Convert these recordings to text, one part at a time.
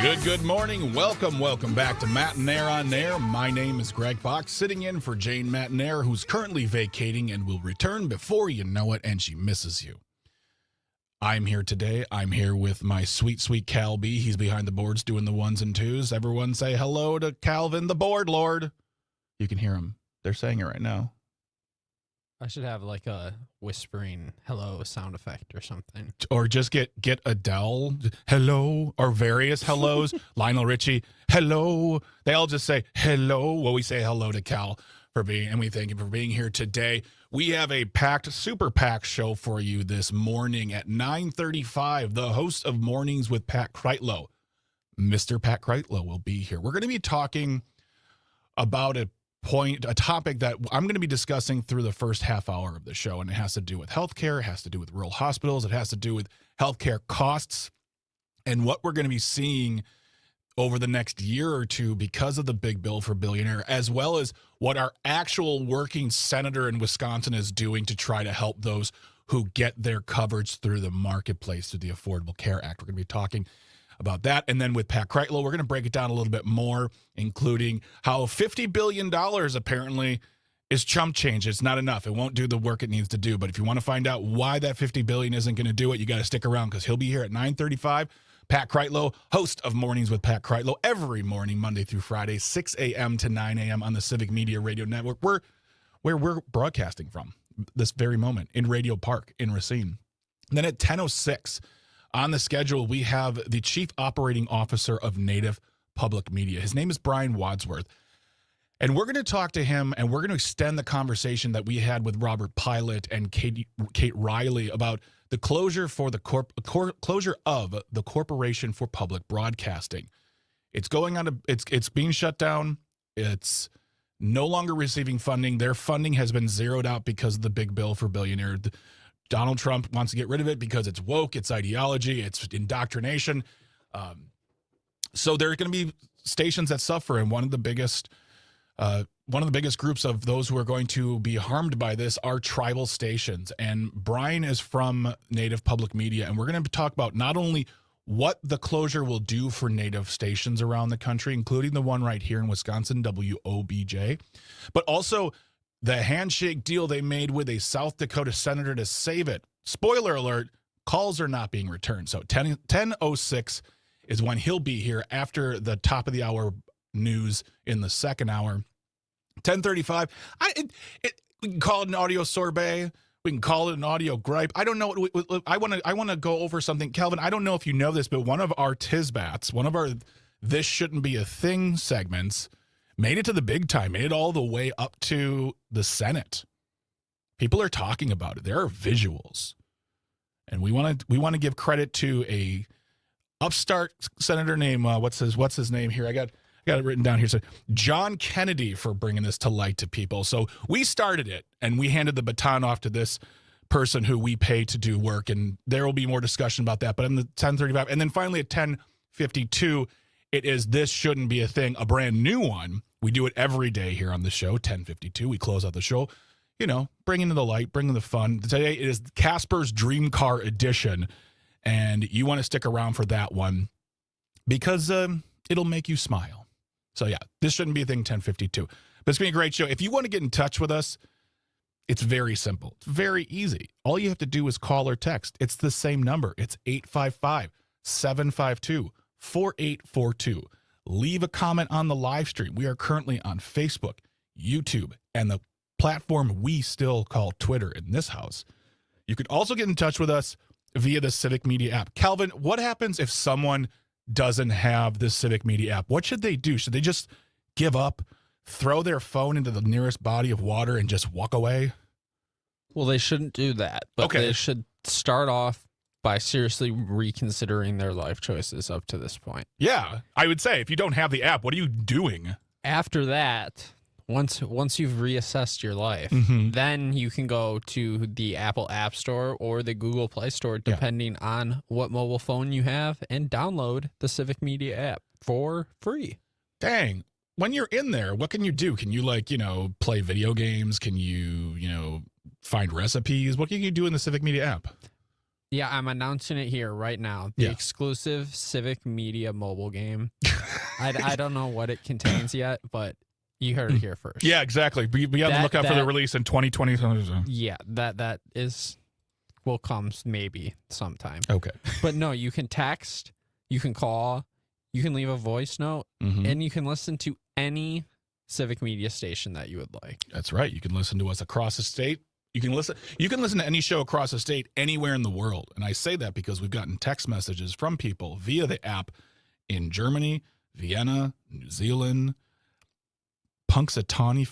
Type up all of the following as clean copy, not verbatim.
Good morning. Welcome back to Matenaer On Air. My name is Greg Bach, sitting in for Jane Matenaer, who's currently vacating and will return before you know it, and she misses you. I'm here today. I'm here with my sweet Cal B. He's behind the boards doing the ones and twos. Everyone say hello to Calvin, the board lord. You can hear him. They're saying it right now. I should have like a whispering hello sound effect or something. Or just get Adele, hello, or various hellos. Lionel Richie, hello. They all just say hello. Well, we say hello to Cal for being, and we thank you for being here today. We have a super packed show for you this morning at 9:35. The host of Mornings with Pat Kreitlow, Mr. Pat Kreitlow, will be here. We're going to be talking about a topic that I'm going to be discussing through the first half hour of the show, and it has to do with healthcare, it has to do with rural hospitals, it has to do with healthcare costs, and what we're going to be seeing over the next year or two because of the big bill for billionaire, as well as what our actual working senator in Wisconsin is doing to try to help those who get their coverage through the marketplace, through the Affordable Care Act. We're going to be talking about that. And then with Pat Kreitlow, we're going to break it down a little bit more, including how $50 billion apparently is chump change. It's not enough. It won't do the work it needs to do. But if you want to find out why that $50 billion isn't going to do it, you got to stick around because he'll be here at 9:35. Pat Kreitlow, host of Mornings with Pat Kreitlow, every morning, Monday through Friday, 6 a.m. to 9 a.m. on the Civic Media Radio Network, where we're broadcasting from this very moment in Radio Park in Racine. And then at 10:06, on the schedule, we have the Chief Operating Officer of Native Public Media. His name is Brian Wadsworth. And we're going to talk to him, and we're going to extend the conversation that we had with Robert Pilot and Kate Riley about the closure for the closure of the Corporation for Public Broadcasting. It's going on. It's being shut down. It's no longer receiving funding. Their funding has been zeroed out because of the big bill for billionaire. Donald Trump wants to get rid of it because it's woke, it's ideology, it's indoctrination. So there are going to be stations that suffer, and one of the biggest groups of those who are going to be harmed by this are tribal stations. And Brian is from Native Public Media, and we're going to talk about not only what the closure will do for Native stations around the country, including the one right here in Wisconsin, WOBJ, but also the handshake deal they made with a South Dakota senator to save it. Spoiler alert, calls are not being returned. So 10:06 is when he'll be here after the top of the hour news in the second hour. 10:35, we can call it an audio sorbet. We can call it an audio gripe. I don't know. I want to go over something. Calvin, I don't know if you know this, but one of our Tizbats, one of our This Shouldn't Be a Thing segments, made it to the big time, made it all the way up to the Senate. People are talking about it. There are visuals. And we want to give credit to a upstart senator named what's his name here? I got it written down here. So John Kennedy for bringing this to light to people. So we started it and we handed the baton off to this person who we pay to do work, and there will be more discussion about that. But in the 10:35 and then finally at 10:52, it is This Shouldn't Be a Thing, a brand new one. We do it every day here on the show, 10:52. We close out the show, bringing the light, bringing the fun. Today it is Casper's Dream Car Edition, and you want to stick around for that one because it'll make you smile. So, yeah, This Shouldn't Be a Thing, 10:52. But it's going to be a great show. If you want to get in touch with us, it's very simple. It's very easy. All you have to do is call or text. It's the same number. It's 855-752-4842. Leave a comment on the live stream. We are currently on Facebook, YouTube, and the platform we still call Twitter in this house. You can also get in touch with us via the Civic Media app. Calvin, what happens if someone doesn't have the Civic Media app? What should they do? Should they just give up, throw their phone into the nearest body of water, and just walk away? Well, they shouldn't do that, but they should start off by seriously reconsidering their life choices up to this point. Yeah, I would say if you don't have the app, what are you doing? After that, once you've reassessed your life, then you can go to the Apple App Store or the Google Play Store, depending on what mobile phone you have, and download the Civic Media app for free. Dang. When you're in there, what can you do? Can you play video games? Can you, find recipes? What can you do in the Civic Media app? Yeah, I'm announcing it here right now. The exclusive Civic Media mobile game. I don't know what it contains yet, but you heard it here first. Yeah, exactly. Be on the lookout for the release in 2020. Yeah, that will come maybe sometime. Okay. But no, you can text, you can call, you can leave a voice note, and you can listen to any Civic Media station that you would like. That's right. You can listen to us across the state. You can listen to any show across the state anywhere in the world. And I say that because we've gotten text messages from people via the app in Germany, Vienna, New Zealand, Punxsutawney,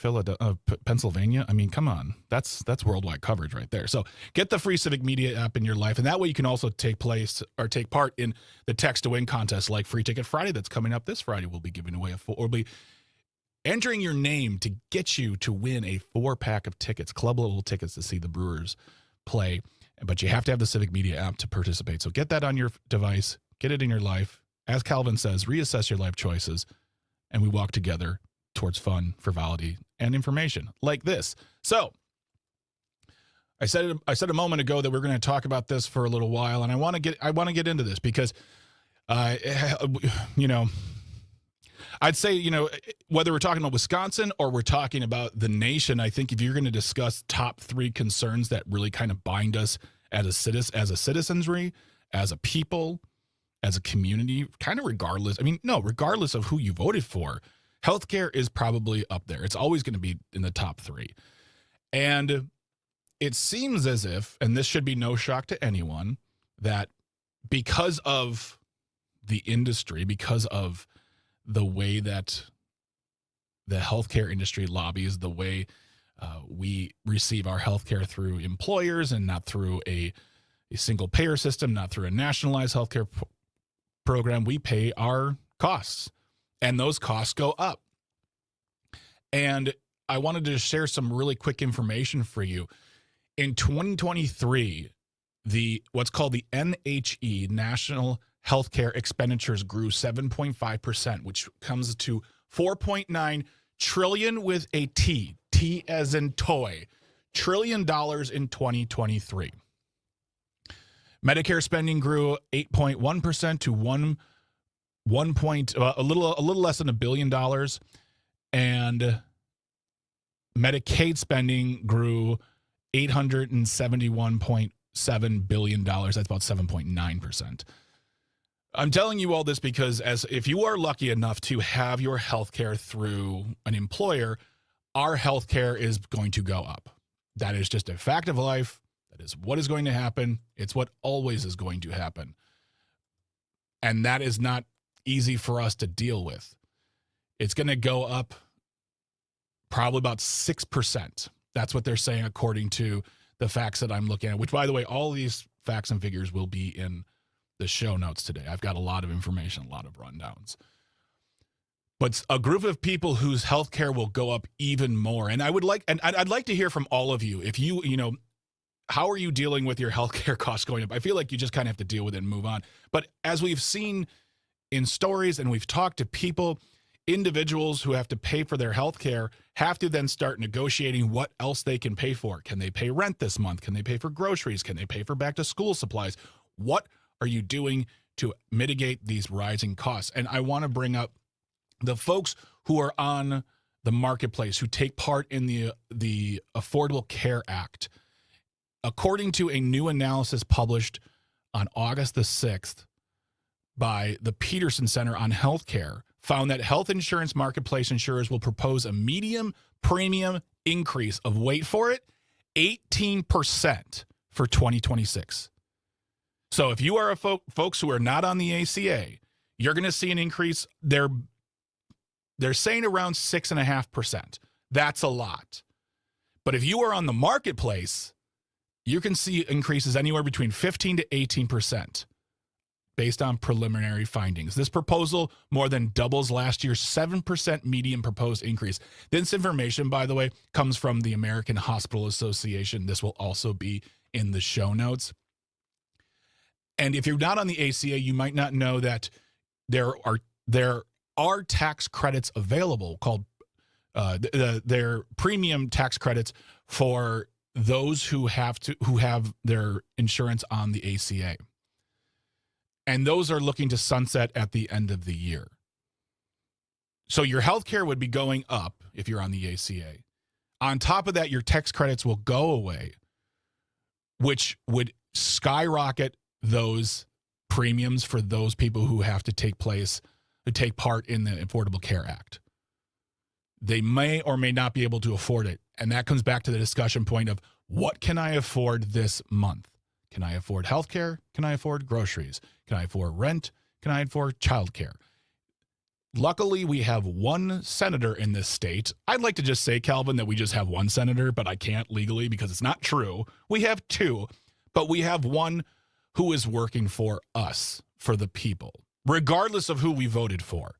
Pennsylvania. I mean, come on. That's worldwide coverage right there. So get the free Civic Media app in your life. And that way you can also take part in the text to win contest like Free Ticket Friday that's coming up this Friday. We'll be giving away we'll be entering your name to get you to win a 4-pack of tickets, club level tickets to see the Brewers play. But you have to have the Civic Media app to participate. So get that on your device, get it in your life. As Calvin says, reassess your life choices, and we walk together towards fun, frivolity, and information like this. So I said a moment ago that we're going to talk about this for a little while, and I want to get into this because, I'd say, whether we're talking about Wisconsin or we're talking about the nation, I think if you're going to discuss top 3 concerns that really kind of bind us as a citizenry, as a people, as a community, kind of regardless of who you voted for, healthcare is probably up there. It's always going to be in the top 3. And it seems as if, and this should be no shock to anyone, that because of the industry, because of the way that the healthcare industry lobbies, the way we receive our healthcare through employers and not through a single payer system, not through a nationalized healthcare program, we pay our costs, and those costs go up. And I wanted to share some really quick information for you. In 2023, what's called the NHE, National Healthcare Expenditures, grew 7.5%, which comes to $4.9 trillion with a T as in toy, $1 trillion in 2023. Medicare spending grew 8.1% to a little less than $1 billion, and Medicaid spending grew $871.7 billion. That's about 7.9%. I'm telling you all this because if you are lucky enough to have your health care through an employer, our health care is going to go up. That is just a fact of life. That is what is going to happen. It's what always is going to happen. And that is not easy for us to deal with. It's going to go up probably about 6%. That's what they're saying according to the facts that I'm looking at, which, by the way, all these facts and figures will be in the show notes today. I've got a lot of information, a lot of rundowns. But a group of people whose healthcare will go up even more. And I'd like to hear from all of you. If how are you dealing with your healthcare costs going up? I feel like you just kind of have to deal with it and move on. But as we've seen in stories and we've talked to people, individuals who have to pay for their healthcare have to then start negotiating what else they can pay for. Can they pay rent this month? Can they pay for groceries? Can they pay for back to school supplies? What are you doing to mitigate these rising costs? And I want to bring up the folks who are on the marketplace, who take part in the Affordable Care Act. According to a new analysis published on August the 6th by the Peterson Center on Healthcare, found that health insurance marketplace insurers will propose a medium premium increase of, wait for it, 18% for 2026. So if you are folks who are not on the ACA, you're going to see an increase. They're saying around 6.5%. That's a lot. But if you are on the marketplace, you can see increases anywhere between 15 to 18% based on preliminary findings. This proposal more than doubles last year's 7% median proposed increase. This information, by the way, comes from the American Hospital Association. This will also be in the show notes. And if you're not on the ACA, you might not know that there are tax credits available called their premium tax credits for those who have their insurance on the ACA. And those are looking to sunset at the end of the year. So your health care would be going up if you're on the ACA. On top of that, your tax credits will go away, which would skyrocket those premiums for those people who have to take part in the Affordable Care Act. They may or may not be able to afford it. And that comes back to the discussion point of, what can I afford this month? Can I afford healthcare? Can I afford groceries? Can I afford rent? Can I afford childcare? Luckily, we have one senator in this state. I'd like to just say, Calvin, that we just have one senator, but I can't legally because it's not true. We have two, but we have one who is working for us, for the people, regardless of who we voted for.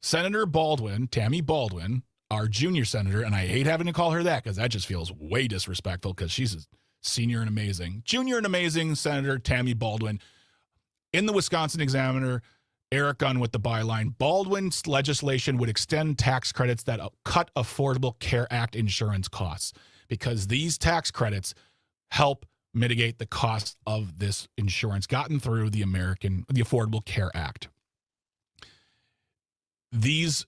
Senator Baldwin, Tammy Baldwin, our junior senator, and I hate having to call her that because that just feels way disrespectful because she's a senior and amazing. Junior and amazing Senator Tammy Baldwin. In the Wisconsin Examiner, Eric Gunn with the byline, Baldwin's legislation would extend tax credits that cut Affordable Care Act insurance costs because these tax credits help mitigate the cost of this insurance gotten through the Affordable Care Act. These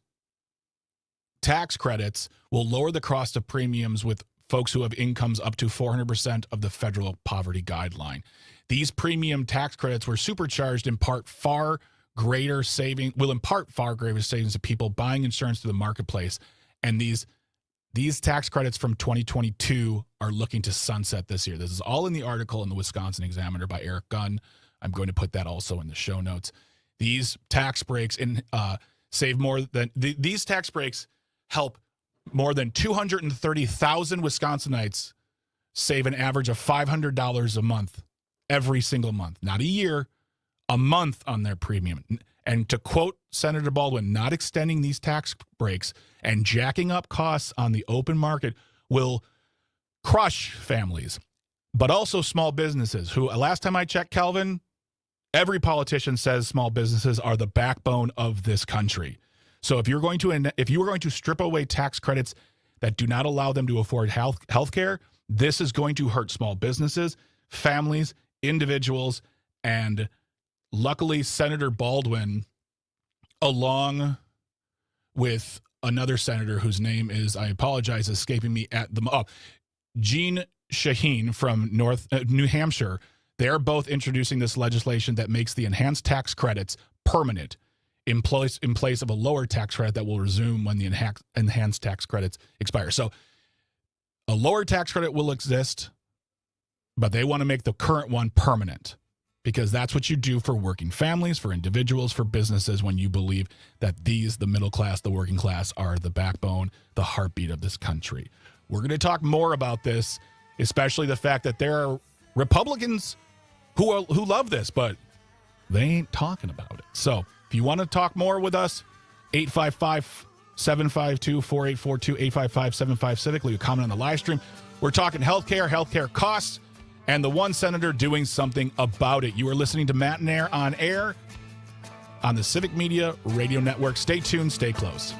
tax credits will lower the cost of premiums with folks who have incomes up to 400% of the federal poverty guideline. These premium tax credits were supercharged in part will impart far greater savings to people buying insurance through the marketplace. And these tax credits from 2022 are looking to sunset this year. This is all in the article in the Wisconsin Examiner by Eric Gunn. I'm going to put that also in the show notes. These tax breaks these tax breaks help more than 230,000 Wisconsinites save an average of $500 a month every single month, not a year, a month on their premium. And to quote Senator Baldwin, not extending these tax breaks and jacking up costs on the open market will crush families, but also small businesses who, last time I checked, Calvin, every politician says small businesses are the backbone of this country. So if you are going to strip away tax credits that do not allow them to afford health care, this is going to hurt small businesses, families, individuals, and luckily Senator Baldwin, along with another senator whose name is, I apologize, escaping me at the Jean Shaheen from New Hampshire, they're both introducing this legislation that makes the enhanced tax credits permanent in place of a lower tax credit that will resume when the enhanced tax credits expire. So a lower tax credit will exist, but they want to make the current one permanent because that's what you do for working families, for individuals, for businesses when you believe that the middle class, the working class, are the backbone, the heartbeat of this country. We're going to talk more about this, especially the fact that there are Republicans who love this, but they ain't talking about it. So if you want to talk more with us, 855-752-4842, 855-75-CIVIC. Leave a comment on the live stream. We're talking healthcare costs, and the one senator doing something about it. You are listening to Matenaer On Air on the Civic Media Radio Network. Stay tuned. Stay close.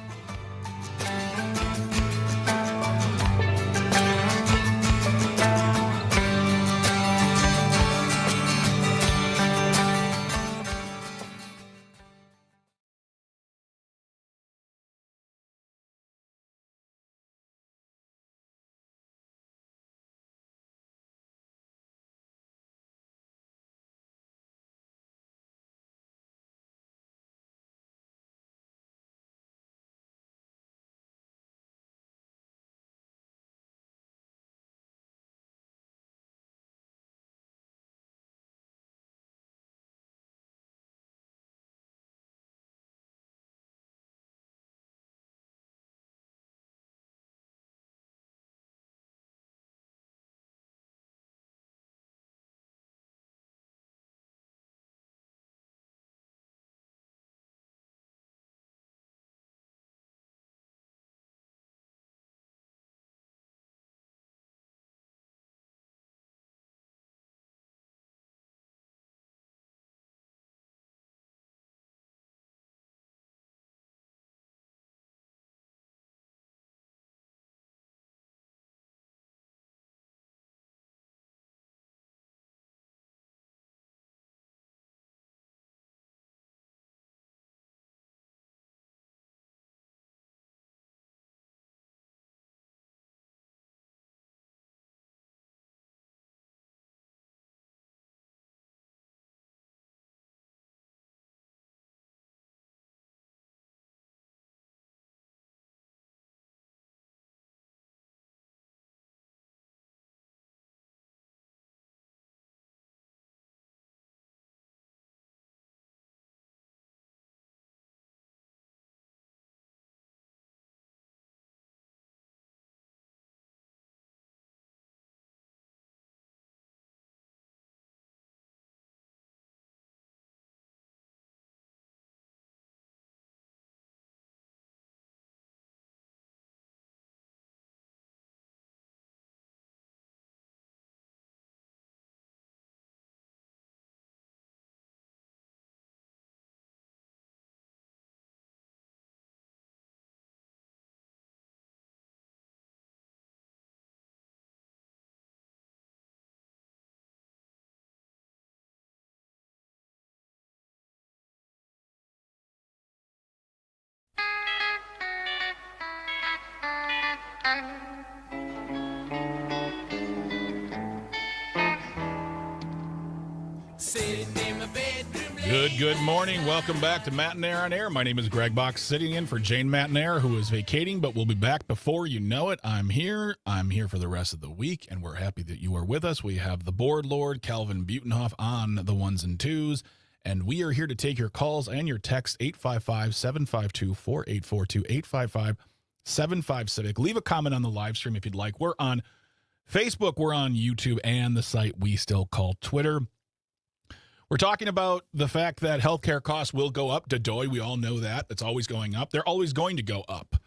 Good morning. Welcome back to Matenaer On Air. My name is Greg Bach, sitting in for Jane Matenaer, who is vacating, but will be back before you know it. I'm here. I'm here for the rest of the week, and we're happy that you are with us. We have the board lord, Calvin Butenhoff, on the ones and twos, and we are here to take your calls and your texts, 855-752-4842, 855-75-CIVIC. Leave a comment on the live stream if you'd like. We're on Facebook, we're on YouTube, and the site we still call Twitter. We're talking about the fact that healthcare costs will go up. Dadoy, we all know that. It's always going up. They're always going to go up.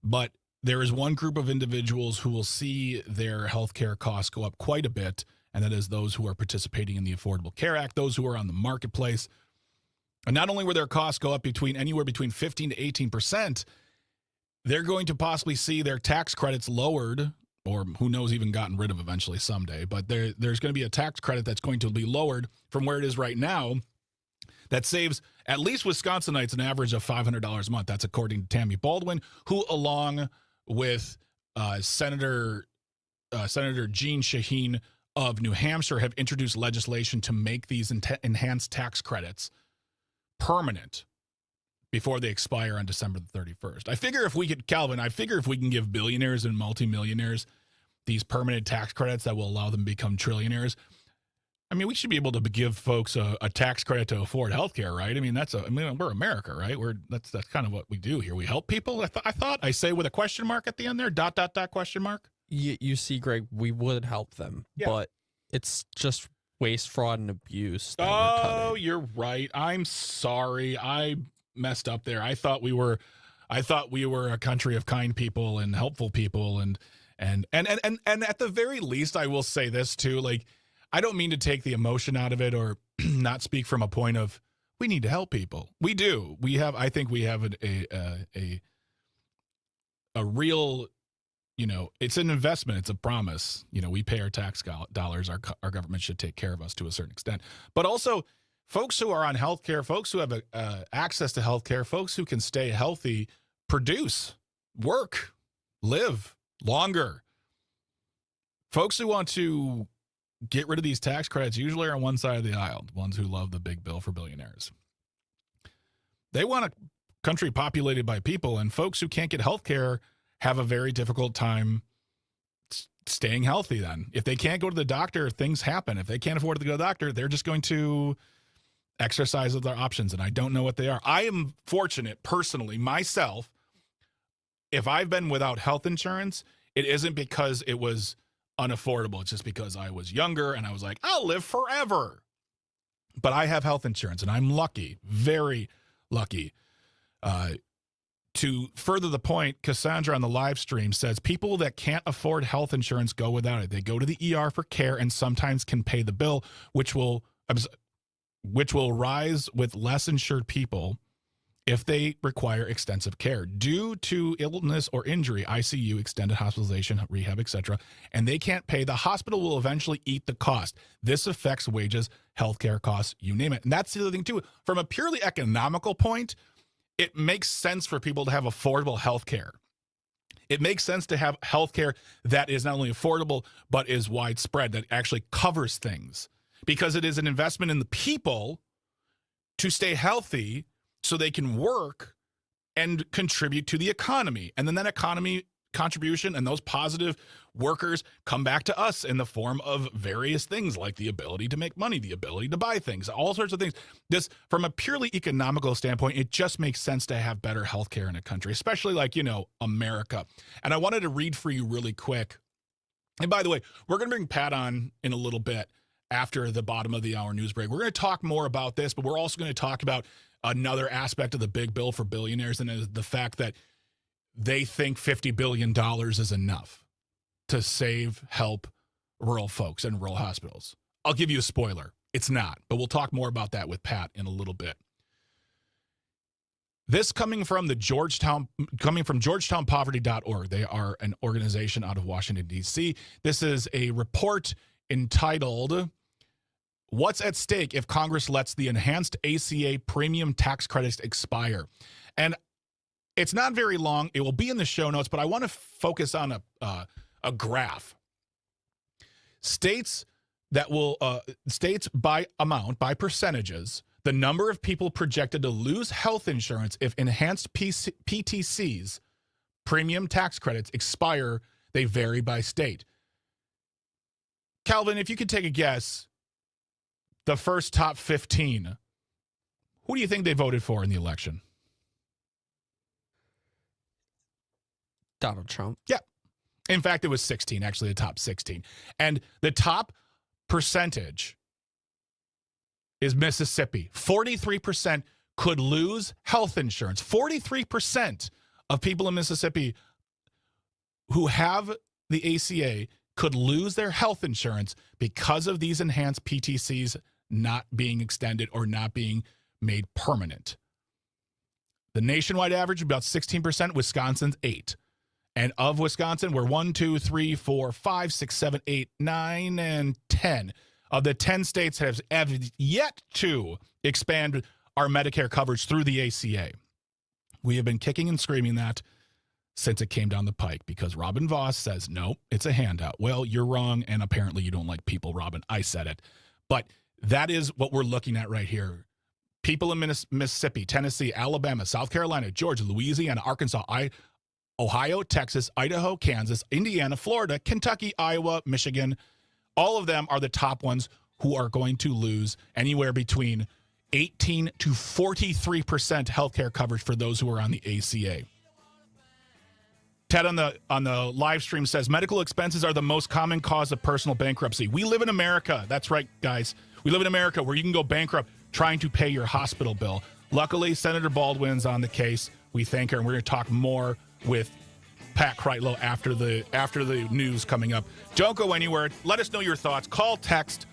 But there is one group of individuals who will see their healthcare costs go up quite a bit, and that is those who are participating in the Affordable Care Act, those who are on the marketplace. And not only will their costs go up anywhere between 15 to 18%, they're going to possibly see their tax credits lowered, or who knows, even gotten rid of eventually someday. But there's going to be a tax credit that's going to be lowered from where it is right now that saves at least Wisconsinites an average of $500 a month. That's according to Tammy Baldwin, who, along with Senator Jean Shaheen of New Hampshire, have introduced legislation to make these enhanced tax credits permanent before they expire on December the 31st. I figure if we can give billionaires and multimillionaires these permanent tax credits that will allow them to become trillionaires, I mean, we should be able to give folks a tax credit to afford health care, right? I mean, we're America, right? That's kind of what we do here. We help people. I say with a question mark at the end there, ... question mark. You see, Greg, we would help them, but it's just waste, fraud, and abuse. Oh, you're right. I'm sorry. I messed up there. I thought we were a country of kind people and helpful people, and at the very least, I will say this too. Like, I don't mean to take the emotion out of it or not speak from a point of we need to help people. We do. I think we have a real, it's an investment. It's a promise. We pay our tax dollars. Our government should take care of us to a certain extent, but also folks who are on healthcare, folks who have access to healthcare, folks who can stay healthy, produce, work, live longer. Folks who want to get rid of these tax credits usually are on one side of the aisle, the ones who love the big bill for billionaires. They want a country populated by people, and folks who can't get healthcare have a very difficult time staying healthy then. If they can't go to the doctor, things happen. If they can't afford to go to the doctor, they're just going to exercise other options, and I don't know what they are. I am fortunate personally myself. If I've been without health insurance, it isn't because it was unaffordable. It's just because I was younger and I was like, I'll live forever. But I have health insurance, and I'm lucky, very lucky. To further the point, Cassandra on the live stream says people that can't afford health insurance go without it. They go to the ER for care and sometimes can pay the bill, which will rise with less insured people if they require extensive care due to illness or injury, ICU, extended hospitalization, rehab, etc., and they can't pay. The hospital will eventually eat the cost. This affects wages, healthcare costs, you name it. And that's the other thing too. From a purely economical point, it makes sense for people to have affordable healthcare. It makes sense to have healthcare that is not only affordable, but is widespread, that actually covers things, because it is an investment in the people to stay healthy so they can work and contribute to the economy. And then that economy contribution and those positive workers come back to us in the form of various things like the ability to make money, the ability to buy things, all sorts of things. This, from a purely economical standpoint, it just makes sense to have better healthcare in a country, especially like, America. And I wanted to read for you really quick. And by the way, we're going to bring Pat on in a little bit after the bottom of the hour news break. We're going to talk more about this, but we're also going to talk about another aspect of the big bill for billionaires, and is the fact that they think $50 billion is enough to help rural folks and rural hospitals. I'll give you a spoiler. It's not, but we'll talk more about that with Pat in a little bit. This coming from georgetownpoverty.org. They are an organization out of Washington, D.C. This is a report entitled, "What's at Stake If Congress Lets the Enhanced ACA Premium Tax Credits Expire?" And It's not very long. It will be in the show notes, but I want to focus on a graph. States that will states by amount, by percentages, the number of people projected to lose health insurance if enhanced PTCs, premium tax credits, expire. They vary by state. Calvin, if you could take a guess, the first top 15, who do you think they voted for in the election? Donald Trump. Yeah. In fact, it was 16, actually, the top 16. And the top percentage is Mississippi. 43% could lose health insurance. 43% of people in Mississippi who have the ACA could lose their health insurance because of these enhanced PTCs not being extended or not being made permanent. The nationwide average, about 16%. Wisconsin's 8%. And of Wisconsin, we're 1, 2, 3, 4, 5, 6, 7, 8, 9, and 10. Of the 10 states have yet to expand our Medicare coverage through the ACA. We have been kicking and screaming that since it came down the pike because Robin Voss says, no, it's a handout. Well, you're wrong, and apparently you don't like people, Robin. I said it. But that is what we're looking at right here. People in Mississippi, Tennessee, Alabama, South Carolina, Georgia, Louisiana, Arkansas, Ohio, Texas, Idaho, Kansas, Indiana, Florida, Kentucky, Iowa, Michigan. All of them are the top ones who are going to lose anywhere between 18 to 43% healthcare coverage for those who are on the ACA. Ted on the live stream says medical expenses are the most common cause of personal bankruptcy. We live in America. That's right, guys. We live in America where you can go bankrupt trying to pay your hospital bill. Luckily, Senator Baldwin's on the case. We thank her, and we're going to talk more with Pat Kreitlow after the news coming up. Don't go anywhere. Let us know your thoughts. Call, text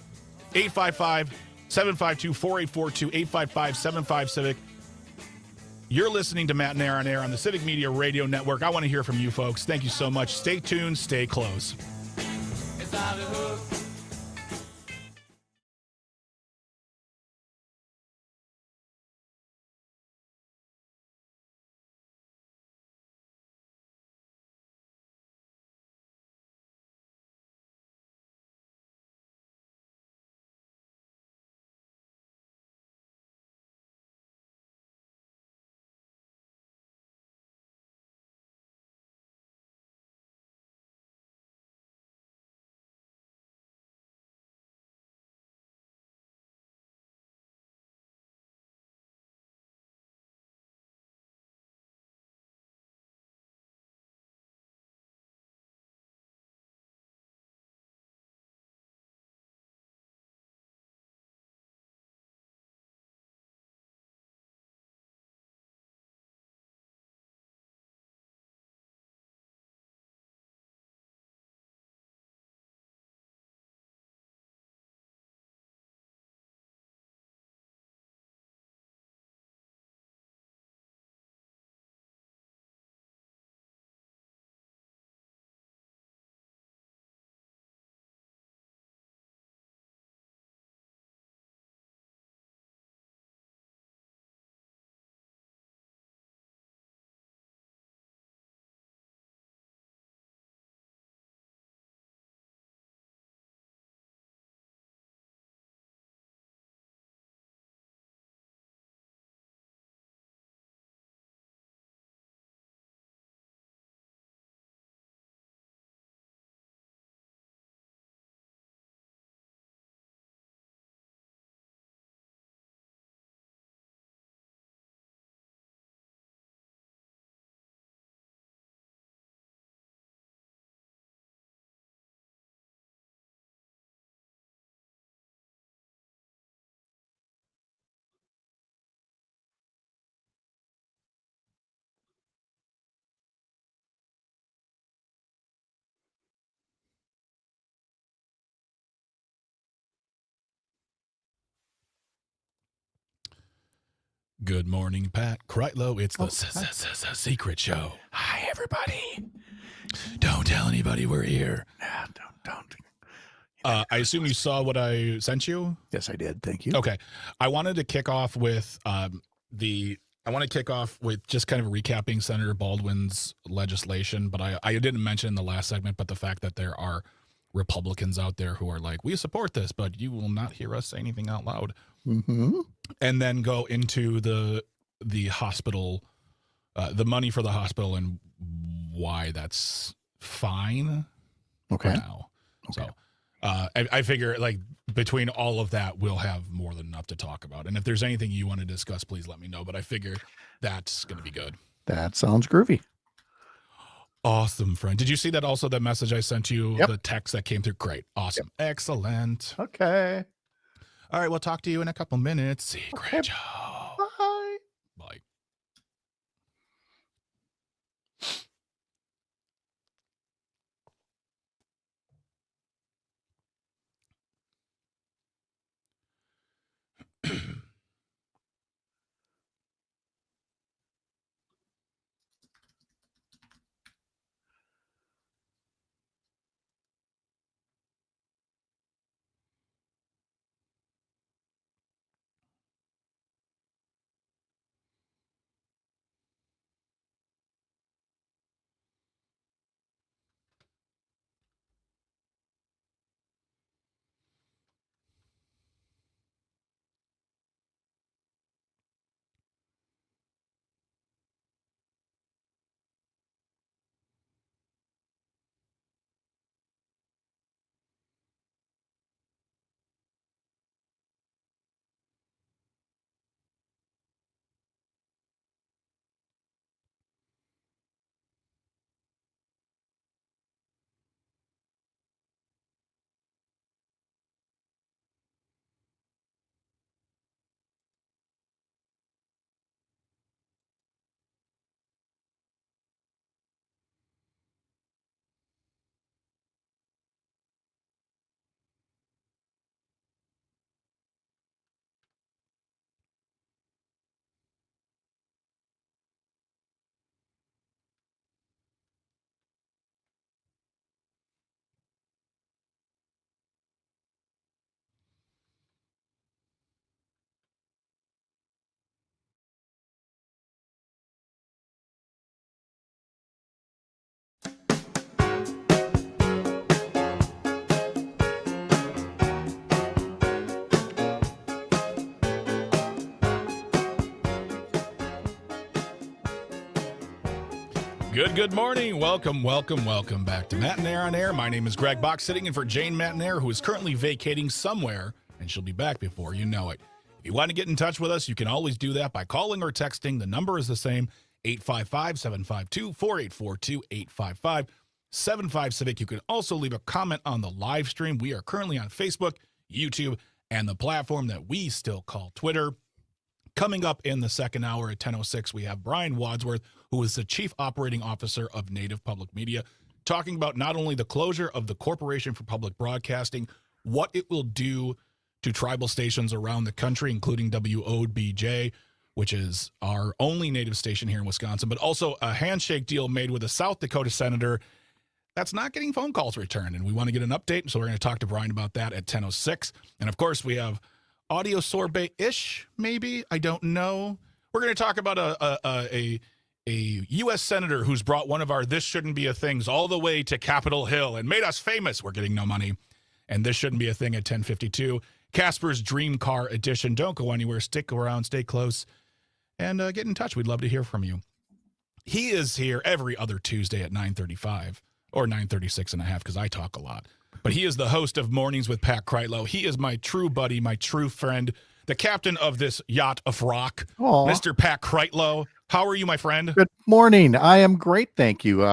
855-752-4842, 855-75-CIVIC. You're listening to Matenaer On Air on the Civic Media Radio Network. I want to hear from you folks. Thank you so much. Stay tuned. Stay close. Good morning, Pat Kreitlow. It's the Secret Show. Hi, everybody. Don't tell anybody we're here. Nah, don't. I assume you saw what I sent you? Yes, I did. Thank you. Okay. I wanted to kick off with the I want to kick off with just kind of recapping Senator Baldwin's legislation, but I didn't mention in the last segment, but the fact that there are Republicans out there who are like, we support this, but you will not hear us say anything out loud. Mm-hmm. And then go into the hospital, the money for the hospital and why that's fine Okay. for now. Okay. So I figure like between all of that, we'll have more than enough to talk about. And if there's anything you want to discuss, please let me know. But I figure that's going to be good. That sounds groovy. Awesome, friend. Did you see that also, that message I sent you, Yep. the text that came through? Great. Awesome. Yep. Excellent. Okay. All right. We'll talk to you in a couple minutes. Secret Okay. Joe. Bye. Bye. Good morning. Welcome back to Matenaer On Air. My name is Greg Bach, sitting in for Jane Matenaer, who is currently vacating somewhere, and she'll be back before you know it. If you want to get in touch with us, you can always do that by calling or texting. The number is the same, 855-752-4842, 855-75-CIVIC. You can also leave a comment on the live stream. We are currently on Facebook, YouTube, and the platform that we still call Twitter. Coming up in the second hour at 10:06, we have Brian Wadsworth, who is the Chief Operating Officer of Native Public Media, talking about not only the closure of the Corporation for Public Broadcasting, what it will do to tribal stations around the country, including WOBJ, which is our only Native station here in Wisconsin, but also a handshake deal made with a South Dakota senator that's not getting phone calls returned. And we want to get an update, so we're going to talk to Brian about that at 10:06. And, of course, we have audio sorbet-ish, maybe. I don't know. We're going to talk about a U.S. senator who's brought one of our This Shouldn't Be a Things all the way to Capitol Hill and made us famous. We're getting no money. And This Shouldn't Be a Thing at 10:52. Casper's Dream Car Edition. Don't go anywhere. Stick around. Stay close. And get in touch. We'd love to hear from you. He is here every other Tuesday at 9:35 or 9:36 and a half because I talk a lot. But he is the host of Mornings with Pat Kreitlow. He is my true buddy, my true friend, the captain of this yacht of rock, Aw. Mr. Pat Kreitlow. How are you, my friend? Good morning. I am great, thank you.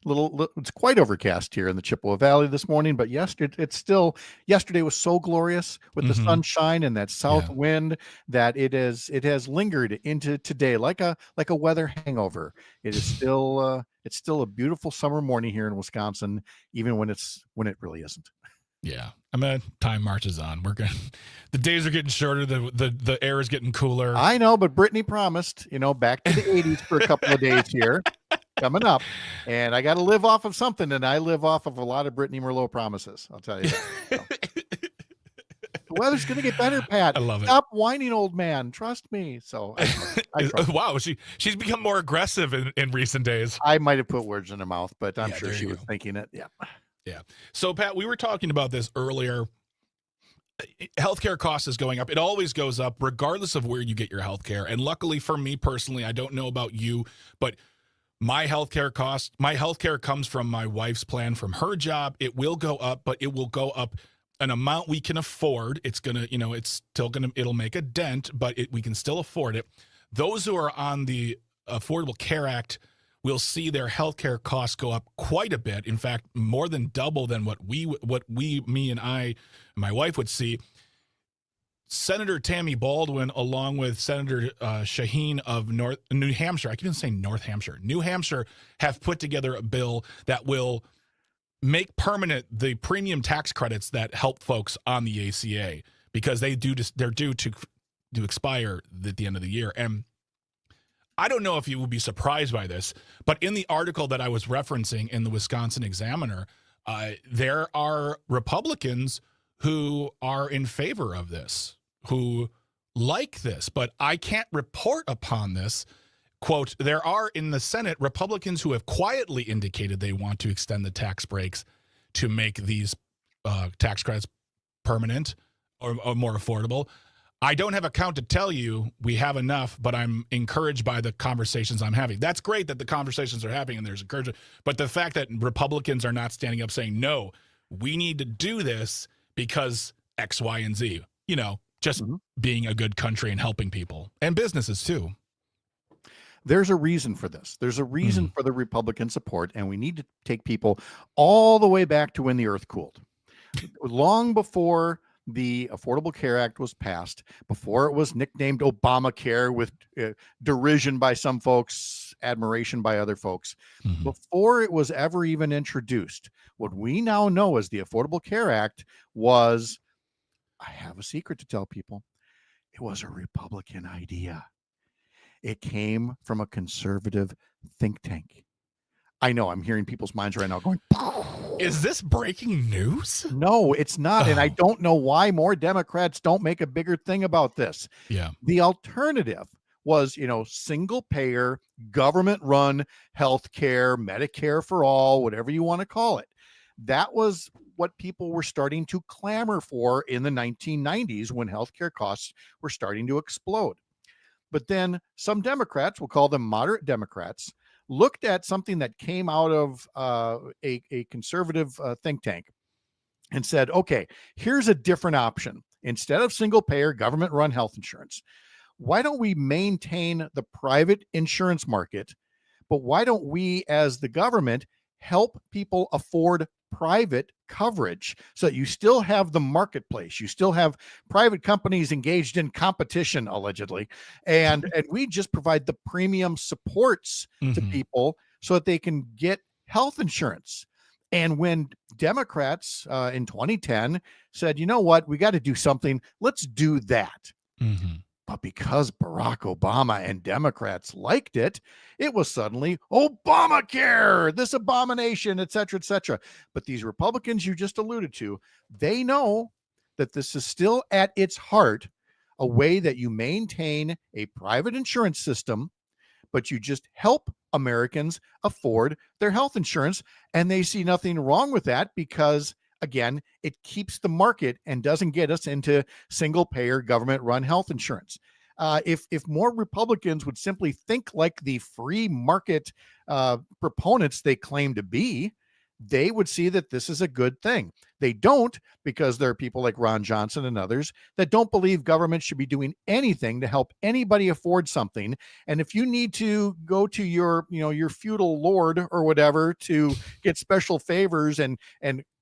It's quite overcast here in the Chippewa Valley this morning, but yesterday was so glorious with the sunshine and that south wind that it has lingered into today like a weather hangover. It is still it's still a beautiful summer morning here in Wisconsin, even when it really isn't. Yeah. Time marches on. The days are getting shorter. The air is getting cooler. I know, but Brittany promised, back to the 80s for a couple of days here coming up. And I got to live off of something. And I live off of a lot of Brittany Merlot promises. I'll tell you that. So. The weather's going to get better, Pat. I love it. Stop whining, old man. Trust me. So I trust. Wow, she's become more aggressive in recent days. I might have put words in her mouth, but I'm Yeah, sure there she you was go. thinking it. Yeah. Yeah. So, Pat, we were talking about this earlier. Healthcare cost is going up. It always goes up regardless of where you get your healthcare. And luckily for me personally, I don't know about you, but my healthcare comes from my wife's plan from her job. It will go up, but it will go up an amount we can afford. It's going to, it'll make a dent, but we can still afford it. Those who are on the Affordable Care Act will see their healthcare costs go up quite a bit. In fact, more than double than what me and my wife would see. Senator Tammy Baldwin, along with Senator Shaheen of New Hampshire, I keep on saying North Hampshire, New Hampshire, have put together a bill that will make permanent the premium tax credits that help folks on the ACA, because they're due to expire at the end of the year. And I don't know if you will be surprised by this, but in the article that I was referencing in the Wisconsin Examiner, there are Republicans who are in favor of this, who like this, but I can't report upon this. Quote, there are in the Senate Republicans who have quietly indicated they want to extend the tax breaks to make these tax credits permanent or more affordable. I don't have a count to tell you we have enough, but I'm encouraged by the conversations I'm having. That's great that the conversations are happening and there's encouragement. But the fact that Republicans are not standing up saying, no, we need to do this because X, Y, and Z, just being a good country and helping people and businesses too. There's a reason for this. There's a reason for the Republican support, and we need to take people all the way back to when the earth cooled. Long before the Affordable Care Act was passed, before it was nicknamed Obamacare with derision by some folks, admiration by other folks, before it was ever even introduced, what we now know as the Affordable Care Act was, I have a secret to tell people, it was a Republican idea. It came from a conservative think tank. I know I'm hearing people's minds right now going, is this breaking news? No, it's not. And I don't know why more Democrats don't make a bigger thing about this. Yeah. The alternative was, single payer, government run healthcare, Medicare for all, whatever you want to call it. That was what people were starting to clamor for in the 1990s when healthcare costs were starting to explode. But then some Democrats, we'll call them moderate Democrats, looked at something that came out of a conservative think tank and said, okay, here's a different option. Instead of single payer government run health insurance, why don't we maintain the private insurance market? But why don't we, as the government, help people afford private coverage so that you still have the marketplace, you still have private companies engaged in competition, allegedly, and we just provide the premium supports to people so that they can get health insurance. And when Democrats in 2010 said, you know what, we got to do something, let's do that. But because Barack Obama and Democrats liked it, it was suddenly Obamacare, this abomination, et cetera, et cetera. But these Republicans you just alluded to, they know that this is still at its heart a way that you maintain a private insurance system, but you just help Americans afford their health insurance. And they see nothing wrong with that because, again, it keeps the market and doesn't get us into single payer government run health insurance. If more Republicans would simply think like the free market proponents they claim to be, they would see that this is a good thing. They don't, because there are people like Ron Johnson and others that don't believe government should be doing anything to help anybody afford something. And if you need to go to your feudal lord or whatever to get special favors and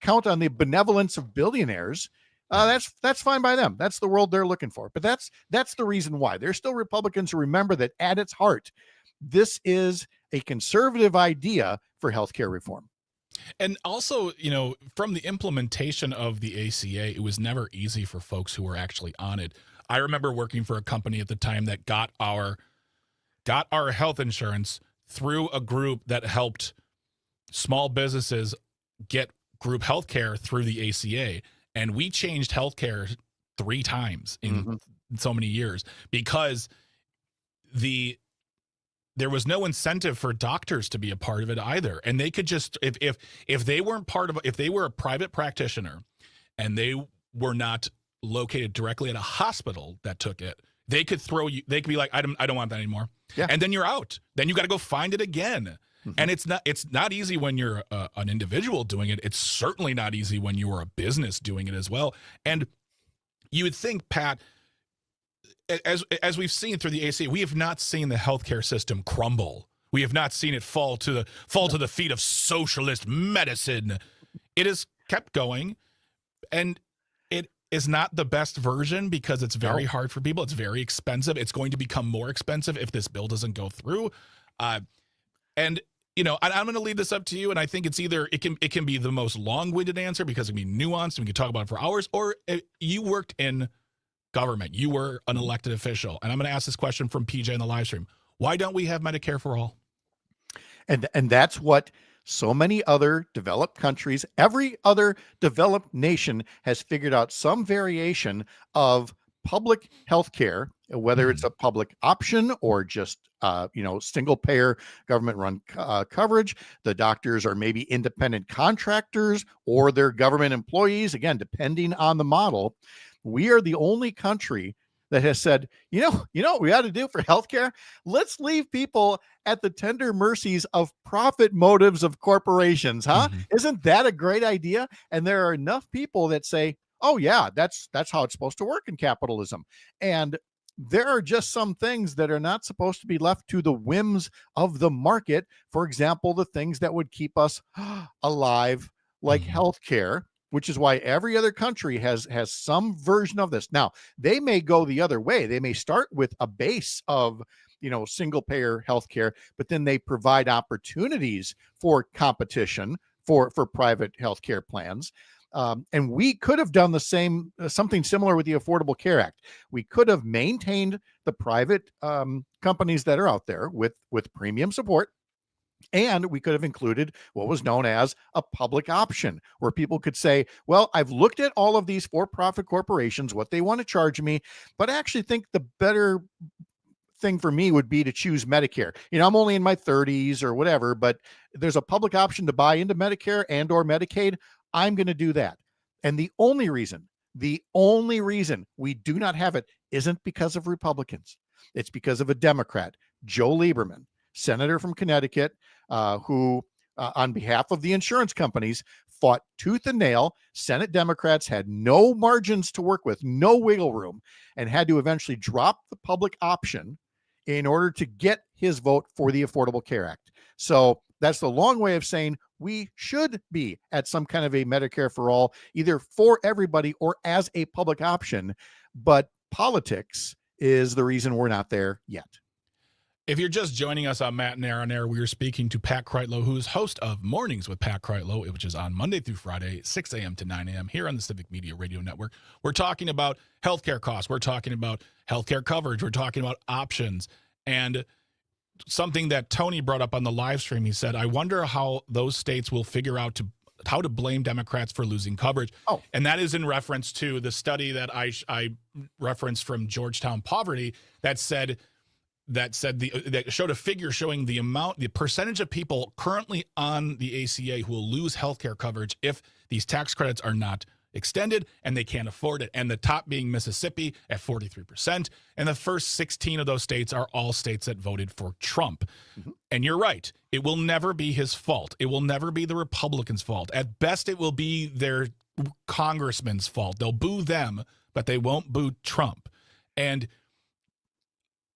count on the benevolence of billionaires, that's fine by them. That's the world they're looking for. But that's the reason why. There's still Republicans who remember that at its heart, this is a conservative idea for healthcare reform. And also, from the implementation of the ACA, it was never easy for folks who were actually on it. I remember working for a company at the time that got our health insurance through a group that helped small businesses get group health care through the ACA. And we changed healthcare 3 times in so many years because there was no incentive for doctors to be a part of it either. And they could just, if they weren't if they were a private practitioner and they were not located directly at a hospital that took it, they could they could be like, I don't want that anymore. Yeah. And then you're out. Then you got to go find it again. And it's not easy when you're an individual doing it. It's certainly not easy when you are a business doing it as well. And you would think, Pat, as we've seen through the ACA, we have not seen the healthcare system crumble. We have not seen it fall to the feet of socialist medicine. It has kept going, and it is not the best version because it's very hard for people. It's very expensive. It's going to become more expensive if this bill doesn't go through. And you know, I'm going to leave this up to you. And I think it's either it can be the most long-winded answer because it can be nuanced and we can talk about it for hours, or you worked in government. You were an elected official. And I'm going to ask this question from PJ in the live stream. Why don't we have Medicare for all? And that's what so many other developed countries, every other developed nation has figured out some variation of public health care, whether it's a public option or just, single payer government run coverage. The doctors are maybe independent contractors or they're government employees, again, depending on the model. We are the only country that has said, you know what we ought to do for healthcare? Let's leave people at the tender mercies of profit motives of corporations, huh? Isn't that a great idea? And there are enough people that say, oh yeah, that's how it's supposed to work in capitalism. And there are just some things that are not supposed to be left to the whims of the market. For example, the things that would keep us alive, like healthcare, which is why every other country has some version of this. Now, they may go the other way. They may start with a base of, single payer healthcare, but then they provide opportunities for competition for private healthcare plans. And we could have done the same, something similar with the Affordable Care Act. We could have maintained the private companies that are out there with premium support. And we could have included what was known as a public option, where people could say, well, I've looked at all of these for-profit corporations, what they want to charge me, but I actually think the better thing for me would be to choose Medicare. I'm only in my 30s or whatever, but there's a public option to buy into Medicare and or Medicaid. I'm going to do that. And the only reason we do not have it isn't because of Republicans. It's because of a Democrat, Joe Lieberman, senator from Connecticut, who, on behalf of the insurance companies, fought tooth and nail. Senate Democrats had no margins to work with, no wiggle room, and had to eventually drop the public option in order to get his vote for the Affordable Care Act. So that's the long way of saying we should be at some kind of a Medicare for all, either for everybody or as a public option. But politics is the reason we're not there yet. If you're just joining us on Matenaer On Air, we are speaking to Pat Kreitlow, who is host of Mornings with Pat Kreitlow, which is on Monday through Friday, 6 a.m. to 9 a.m. here on the Civic Media Radio Network. We're talking about healthcare costs. We're talking about healthcare coverage. We're talking about options. And something that Tony brought up on the live stream, he said, I wonder how those states will figure out how to blame Democrats for losing coverage. Oh. And that is in reference to the study that I referenced from Georgetown Poverty that showed a figure showing the percentage of people currently on the ACA who will lose healthcare coverage if these tax credits are not extended and they can't afford it. And the top being Mississippi at 43%. And the first 16 of those states are all states that voted for Trump. And you're right. It will never be his fault. It will never be the Republicans' fault. At best, it will be their congressman's fault. They'll boo them, but they won't boo Trump. And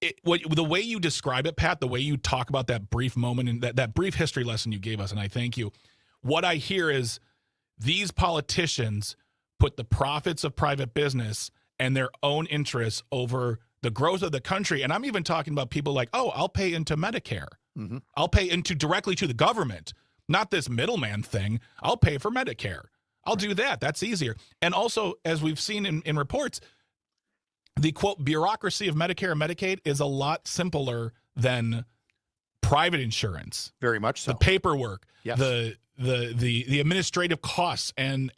the way you describe it, Pat, the way you talk about that brief moment and that brief history lesson you gave us, and I thank you, what I hear is these politicians put the profits of private business and their own interests over the growth of the country. And I'm even talking about people like, oh, I'll pay into Medicare. I'll pay into directly to the government, not this middleman thing. I'll pay for Medicare. I'll do that. That's easier. And also, as we've seen in reports, the quote bureaucracy of Medicare and Medicaid is a lot simpler than private insurance. Very much so. The paperwork, yes. the administrative costs and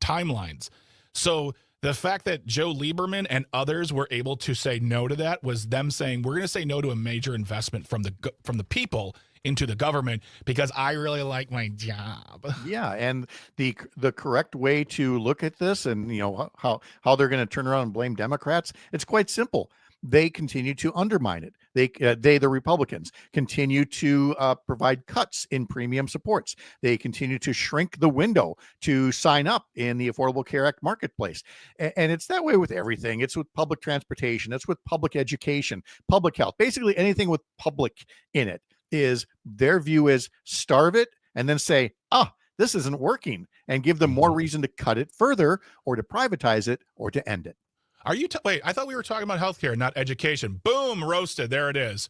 timelines. So The fact that Joe Lieberman and others were able to say no to that was them saying, we're going to say no to a major investment from the people into the government because I really like my job. Yeah, and the correct way to look at this, and how they're going to turn around and blame Democrats, it's quite simple. They continue to undermine it. They the Republicans continue to provide cuts in premium supports. They continue to shrink the window to sign up in the Affordable Care Act marketplace, and it's that way with everything. It's with public transportation. It's with public education, public health. Basically, anything with public in it is their view is starve it and then say, this isn't working, and give them more reason to cut it further or to privatize it or to end it. Are you wait, I thought we were talking about healthcare, not education. Boom, roasted. There it is.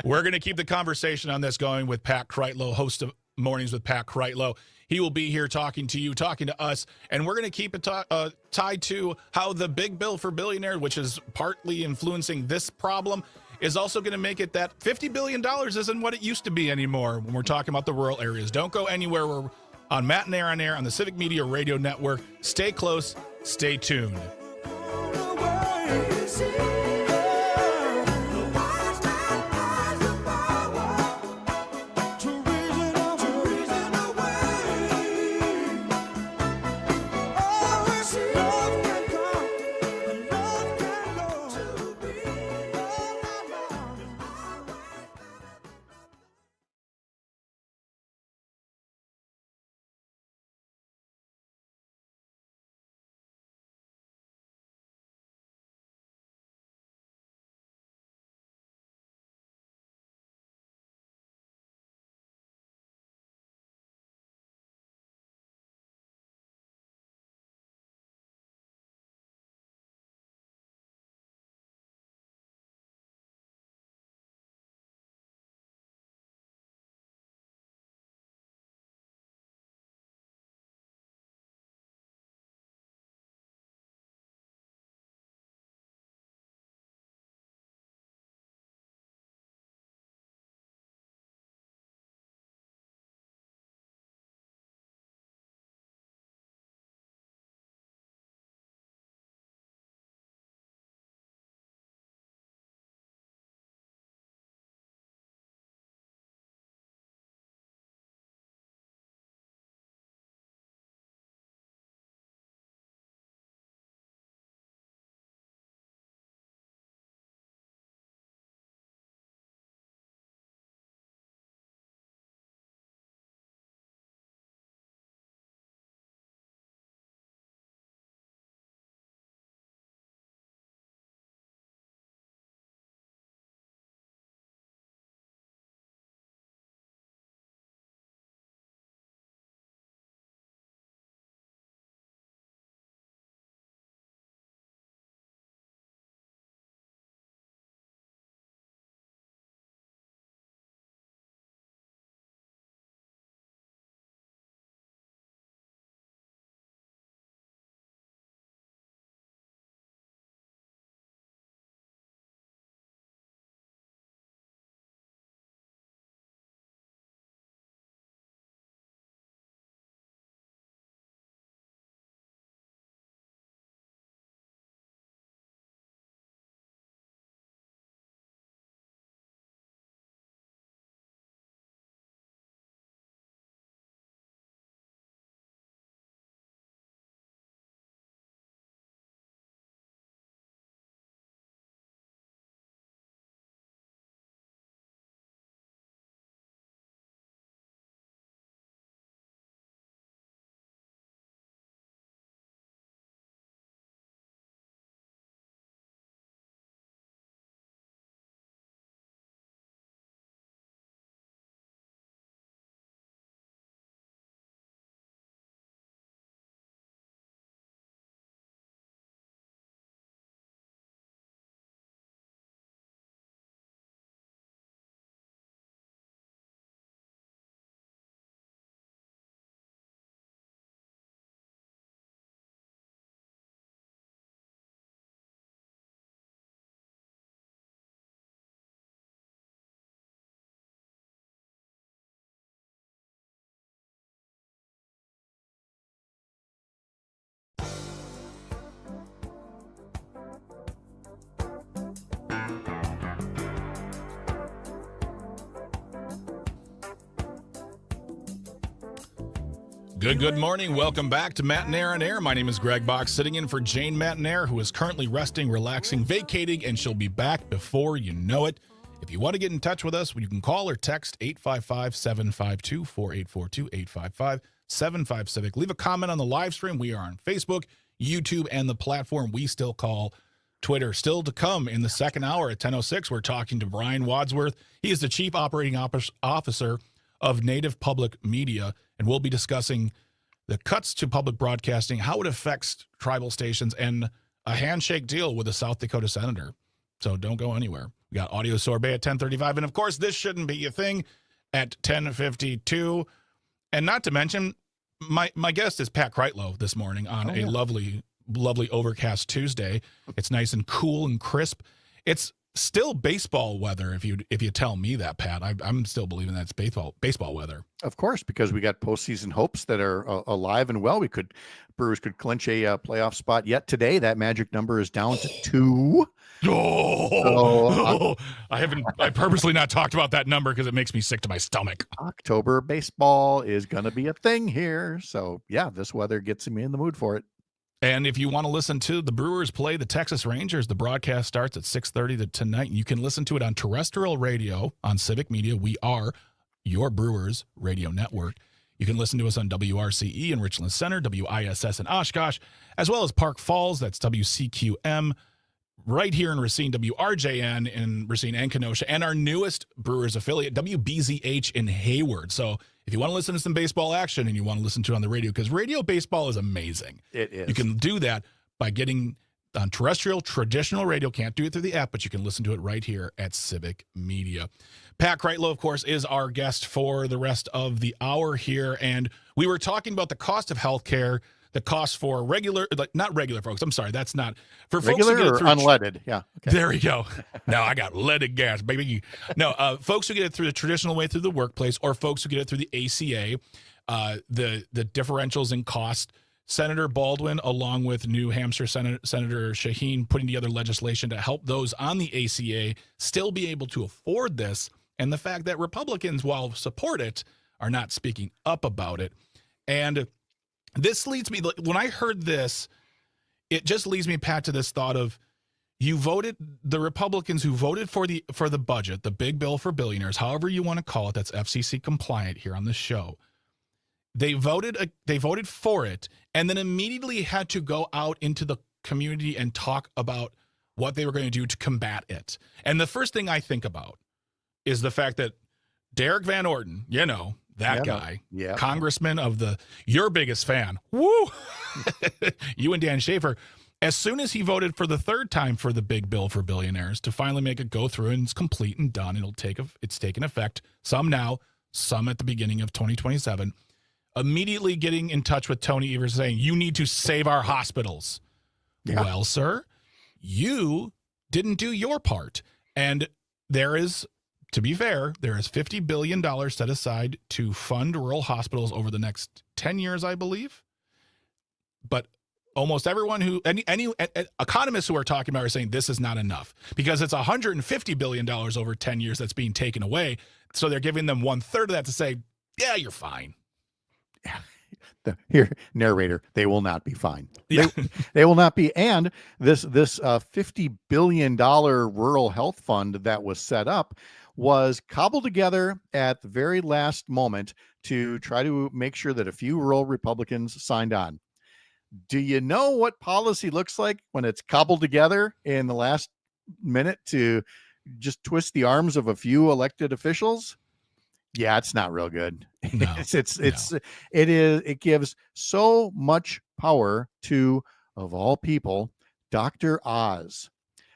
We're going to keep the conversation on this going with Pat Kreitlow, host of Mornings with Pat Kreitlow. He will be here talking to you, talking to us, and we're going to keep it tied to how the big bill for billionaires, which is partly influencing this problem, is also going to make it that $50 billion isn't what it used to be anymore when we're talking about the rural areas. Don't go anywhere. We're on Matenaer On Air on the Civic Media Radio Network. Stay close. Stay tuned. Good morning. Welcome back to Matenaer On Air. My name is Greg Bach, sitting in for Jane Matenaer, who is currently resting, relaxing, vacating, and she'll be back before you know it. If you want to get in touch with us, you can call or text 855-752-4842, 855-75-CIVIC. Leave a comment on the live stream. We are on Facebook, YouTube, and the platform we still call Twitter. Still to come in the second hour at 10:06, we're talking to Brian Wadsworth. He is the Chief Operating Officer of Native Public Media, and we'll be discussing the cuts to public broadcasting, how it affects tribal stations, and a handshake deal with a South Dakota senator. So don't go anywhere. We got audio sorbet at 10:35, and of course, this shouldn't be a thing at 10:52. And not to mention, my guest is Pat Kreitlow this morning on a lovely overcast Tuesday. It's nice and cool and crisp. It's still baseball weather, if you tell me that, Pat. I'm still believing that's baseball weather. Of course, because we got postseason hopes that are alive and well. Brewers could clinch a playoff spot yet today. That magic number is down to 2. I purposely not talked about that number because it makes me sick to my stomach. October baseball is going to be a thing here. So yeah, this weather gets me in the mood for it. And if you want to listen to the Brewers play the Texas Rangers, the broadcast starts at 6:30 tonight. You can listen to it on terrestrial radio on Civic Media. We are your Brewers radio network. You can listen to us on WRCE in Richland Center, WISS in Oshkosh, as well as Park Falls. That's WCQM right here in Racine, WRJN in Racine and Kenosha, and our newest Brewers affiliate, WBZH in Hayward. So if you want to listen to some baseball action and you want to listen to it on the radio, because radio baseball is amazing. It is. You can do that by getting on terrestrial, traditional radio. Can't do it through the app, but you can listen to it right here at Civic Media. Pat Kreitlow, of course, is our guest for the rest of the hour here. And we were talking about the cost of healthcare, the cost for not regular folks. I'm sorry, that's not for regular folks who get or unleaded. Yeah. Okay. There we go. Now I got leaded gas, baby. No, folks who get it through the traditional way through the workplace, or folks who get it through the ACA, the differentials in cost. Senator Baldwin, along with New Hampshire Senator Shaheen, putting together legislation to help those on the ACA still be able to afford this. And the fact that Republicans, while support it, are not speaking up about it. And this leads me, when I heard this, it just leads me, Pat, to this thought of the Republicans who voted for the budget, the big bill for billionaires, however you want to call it, that's FCC compliant here on the show. They voted for it, and then immediately had to go out into the community and talk about what they were going to do to combat it. And the first thing I think about is the fact that Derek Van Orden, guy, congressman of your biggest fan, woo, you and Dan Schaefer, as soon as he voted for the third time for the big bill for billionaires to finally make it go through and it's complete and done, it's taken effect, some now, some at the beginning of 2027, immediately getting in touch with Tony Evers saying, you need to save our hospitals. Yeah. Well, sir, you didn't do your part. And to be fair, there is $50 billion set aside to fund rural hospitals over the next 10 years, I believe. But almost everyone any economists who are talking about are saying this is not enough because it's $150 billion over 10 years that's being taken away. So they're giving them 1/3 of that to say, yeah, you're fine. Here, narrator, they will not be fine. Yeah. They will not be. And this $50 billion rural health fund that was set up was cobbled together at the very last moment to try to make sure that a few rural Republicans signed on. Do you know what policy looks like when it's cobbled together in the last minute to just twist the arms of a few elected officials? Yeah, it's not real good. No, it gives so much power to, of all people, Dr. Oz,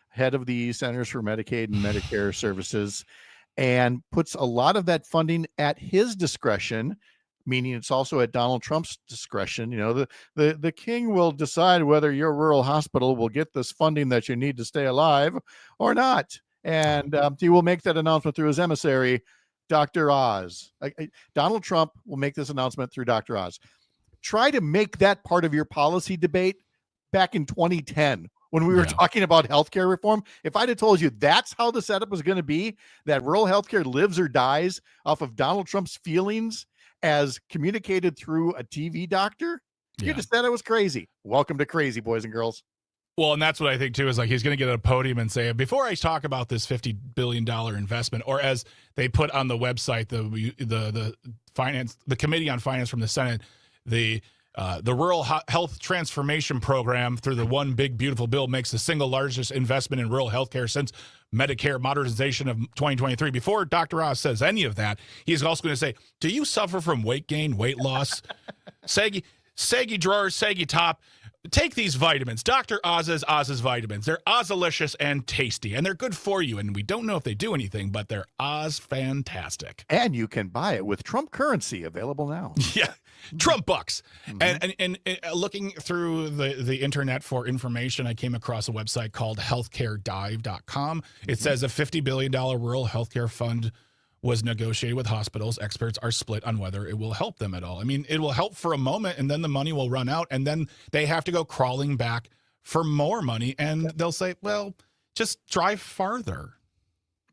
head of the Centers for Medicaid and Medicare Services, and puts a lot of that funding at his discretion, meaning it's also at Donald Trump's discretion. The king will decide whether your rural hospital will get this funding that you need to stay alive or not. And he will make that announcement through his emissary, Dr. Oz. Donald Trump will make this announcement through Dr. Oz. Try to make that part of your policy debate back in 2010 when we were talking about healthcare reform. If I'd have told you that's how the setup was going to be, that rural healthcare lives or dies off of Donald Trump's feelings as communicated through a TV doctor, you Yeah. just said I was crazy. Welcome to crazy, boys and girls. Well, and that's what I think too, is like he's going to get at a podium and say, before I talk about this $50 billion investment, or as they put on the website, the finance, the Committee on Finance from the Senate, the Rural Health Transformation Program through the One Big Beautiful Bill makes the single largest investment in rural healthcare since Medicare modernization of 2023. Before Dr. Oz says any of that, he's also going to say, do you suffer from weight gain, weight loss, saggy drawers, saggy top? Take these vitamins, Dr. Oz's vitamins. They're Ozalicious and tasty, and they're good for you. And we don't know if they do anything, but they're Oz fantastic. And you can buy it with Trump currency available now. Yeah, Trump bucks. And looking through the internet for information, I came across a website called healthcaredive.com. It says a $50 billion rural healthcare fund was negotiated with hospitals. Experts are split on whether it will help them at all. I mean, it will help for a moment, and then the money will run out, and then they have to go crawling back for more money, and they'll say, well, just drive farther.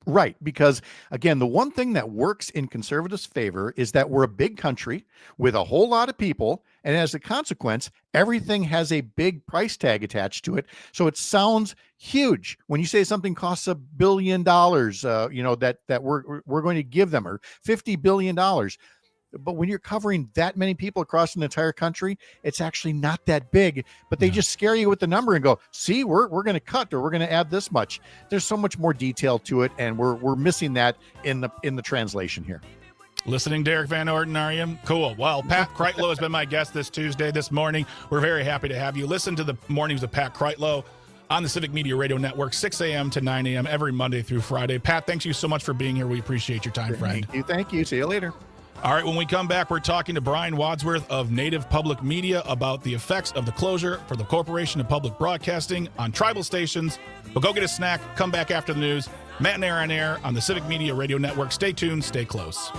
Right. Because again, the one thing that works in conservatives' favor is that we're a big country with a whole lot of people. And as a consequence, everything has a big price tag attached to it. So it sounds huge when you say something costs $1 billion, that we're going to give them, or $50 billion. But when you're covering that many people across an entire country, it's actually not that big. But they just scare you with the number and go, see, we're going to cut, or we're going to add this much. There's so much more detail to it, and we're missing that in the translation here. Listening, Derek Van Orden, are you? Cool. Well, Pat Kreitlow has been my guest this morning. We're very happy to have you. Listen to the mornings of Pat Kreitlow on the Civic Media Radio Network, 6 a.m. to 9 a.m. every Monday through Friday. Pat, thanks you so much for being here. We appreciate your time, friend. Thank you. See you later. All right, when we come back, we're talking to Brian Wadsworth of Native Public Media about the effects of the closure for the Corporation of Public Broadcasting on tribal stations. We'll go get a snack, come back after the news. Matenaer On Air on the Civic Media Radio Network. Stay tuned, stay close.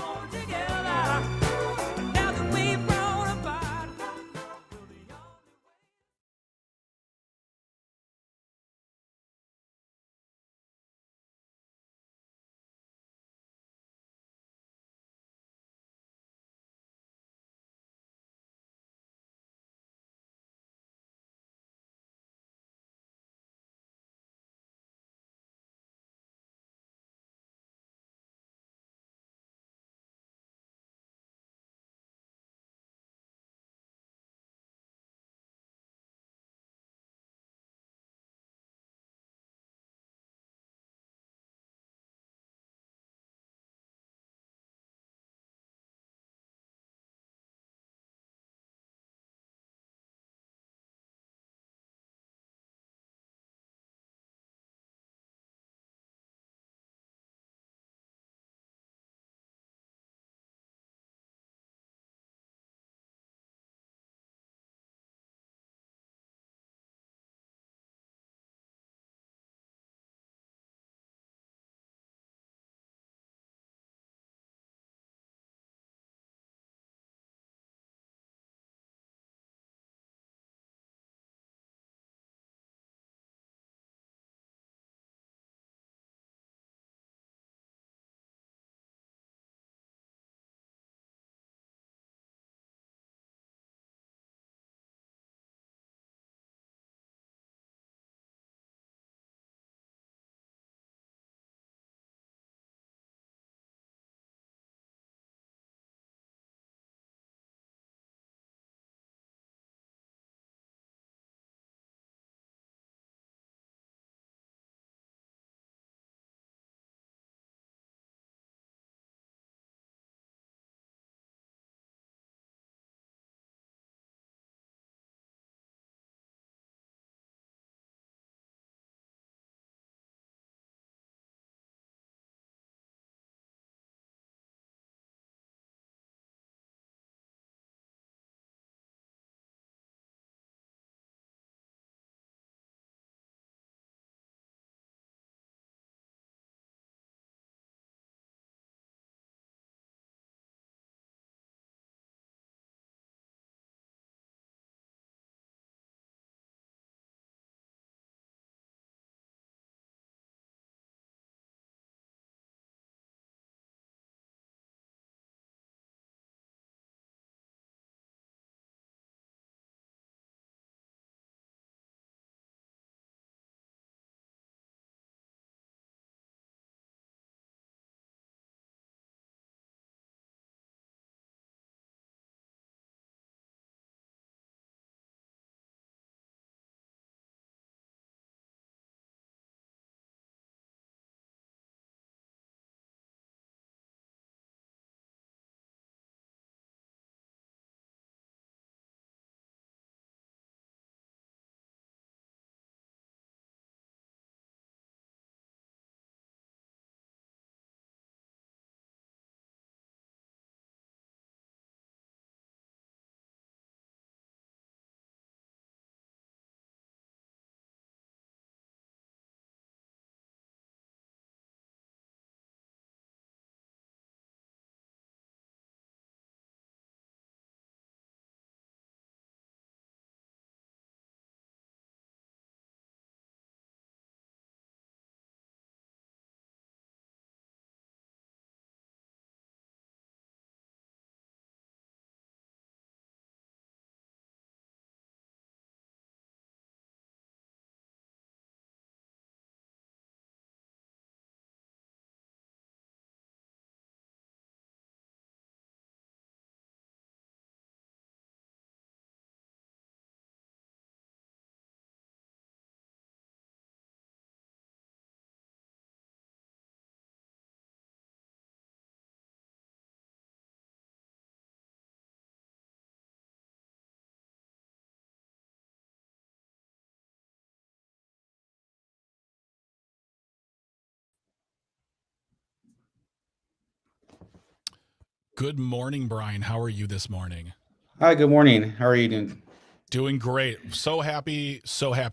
Good morning, Brian. How are you this morning? Hi, good morning. How are you doing? Doing great. So happy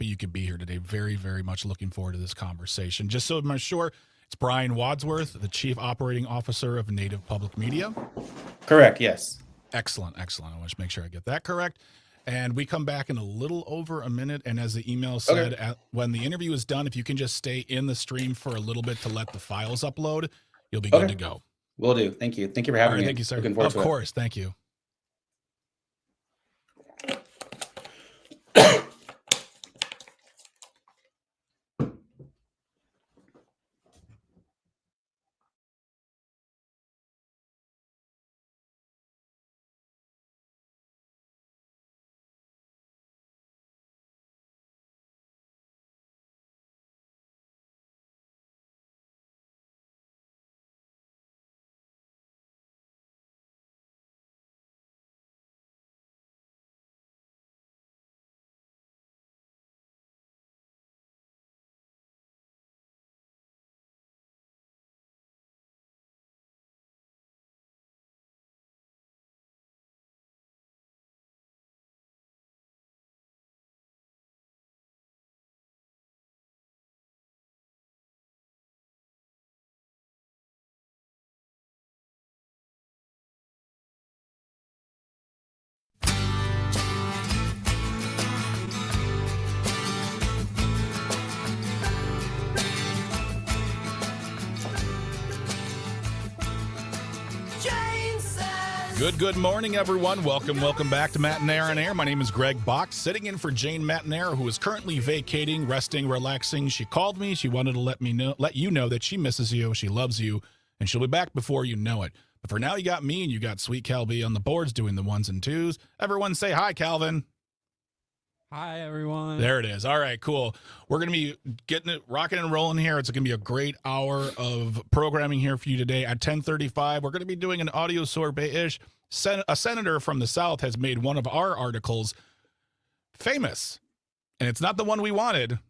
you could be here today. Very, very much looking forward to this conversation. Just so I'm sure, it's Brian Wadsworth, the Chief Operating Officer of Native Public Media. Correct, yes. Excellent. I want to make sure I get that correct. And we come back in a little over a minute. And as the email said, when the interview is done, if you can just stay in the stream for a little bit to let the files upload, you'll be good to go. Will do. Thank you. Thank you for having me. Thank you, sir. Looking forward to it. Of course. Thank you. Good morning, everyone. Welcome back to Matenaer On Air. My name is Greg Bach, sitting in for Jane Matenaer, who is currently vacating, resting, relaxing. She called me. She wanted to let you know that she misses you, she loves you, and she'll be back before you know it. But for now, you got me and you got Sweet Cal B on the boards doing the ones and twos. Everyone say hi, Calvin. Hi, everyone. There it is. All right, cool. We're going to be getting it rocking and rolling here. It's going to be a great hour of programming here for you today. At 10:35, we're going to be doing an audio sorbet-ish. A senator from the South has made one of our articles famous. And it's not the one we wanted,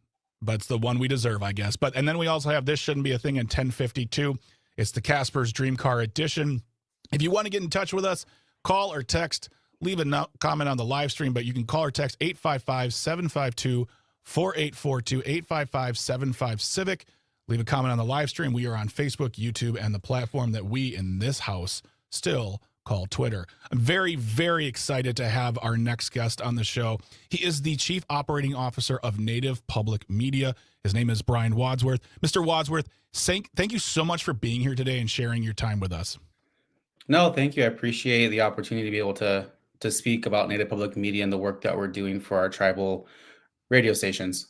but it's the one we deserve, I guess. And then we also have This Shouldn't Be a Thing in 10:52. It's the Casper's Dream Car Edition. If you want to get in touch with us, call or text. Leave a comment on the live stream, but you can call or text 855-752-4842, 855-75-CIVIC. Leave a comment on the live stream. We are on Facebook, YouTube, and the platform that we in this house still call Twitter. I'm very, very excited to have our next guest on the show. He is the Chief Operating Officer of Native Public Media. His name is Brian Wadsworth. Mr. Wadsworth, thank you so much for being here today and sharing your time with us. No, thank you. I appreciate the opportunity to be able to speak about Native Public Media and the work that we're doing for our tribal radio stations.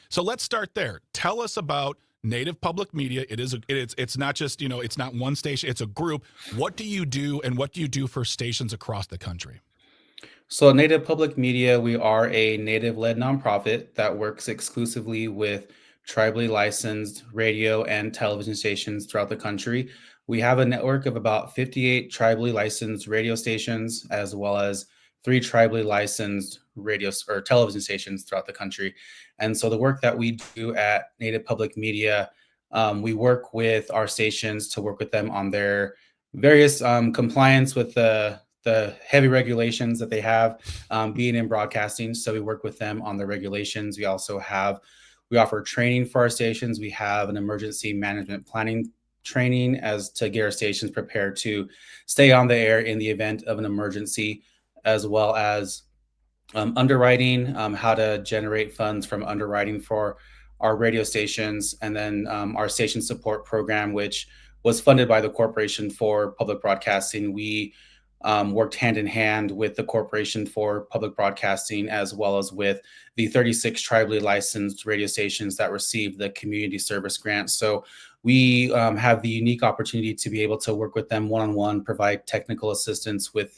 So let's start there. Tell us about Native Public Media. It's not just, it's not one station, it's a group. What do you do, and what do you do for stations across the country? So Native Public Media, we are a Native-led nonprofit that works exclusively with tribally licensed radio and television stations throughout the country. We have a network of about 58 tribally licensed radio stations, as well as 3 tribally licensed radio or television stations throughout the country. And so the work that we do at Native Public Media, we work with our stations to work with them on their various compliance with the heavy regulations that they have being in broadcasting. So we work with them on the regulations. We offer training for our stations. We have an emergency management planning training as to get our stations prepared to stay on the air in the event of an emergency, as well as underwriting, how to generate funds from underwriting for our radio stations, and then our station support program, which was funded by the Corporation for Public Broadcasting. We worked hand in hand with the Corporation for Public Broadcasting, as well as with the 36 tribally licensed radio stations that received the community service grant. So we have the unique opportunity to be able to work with them one-on-one, provide technical assistance with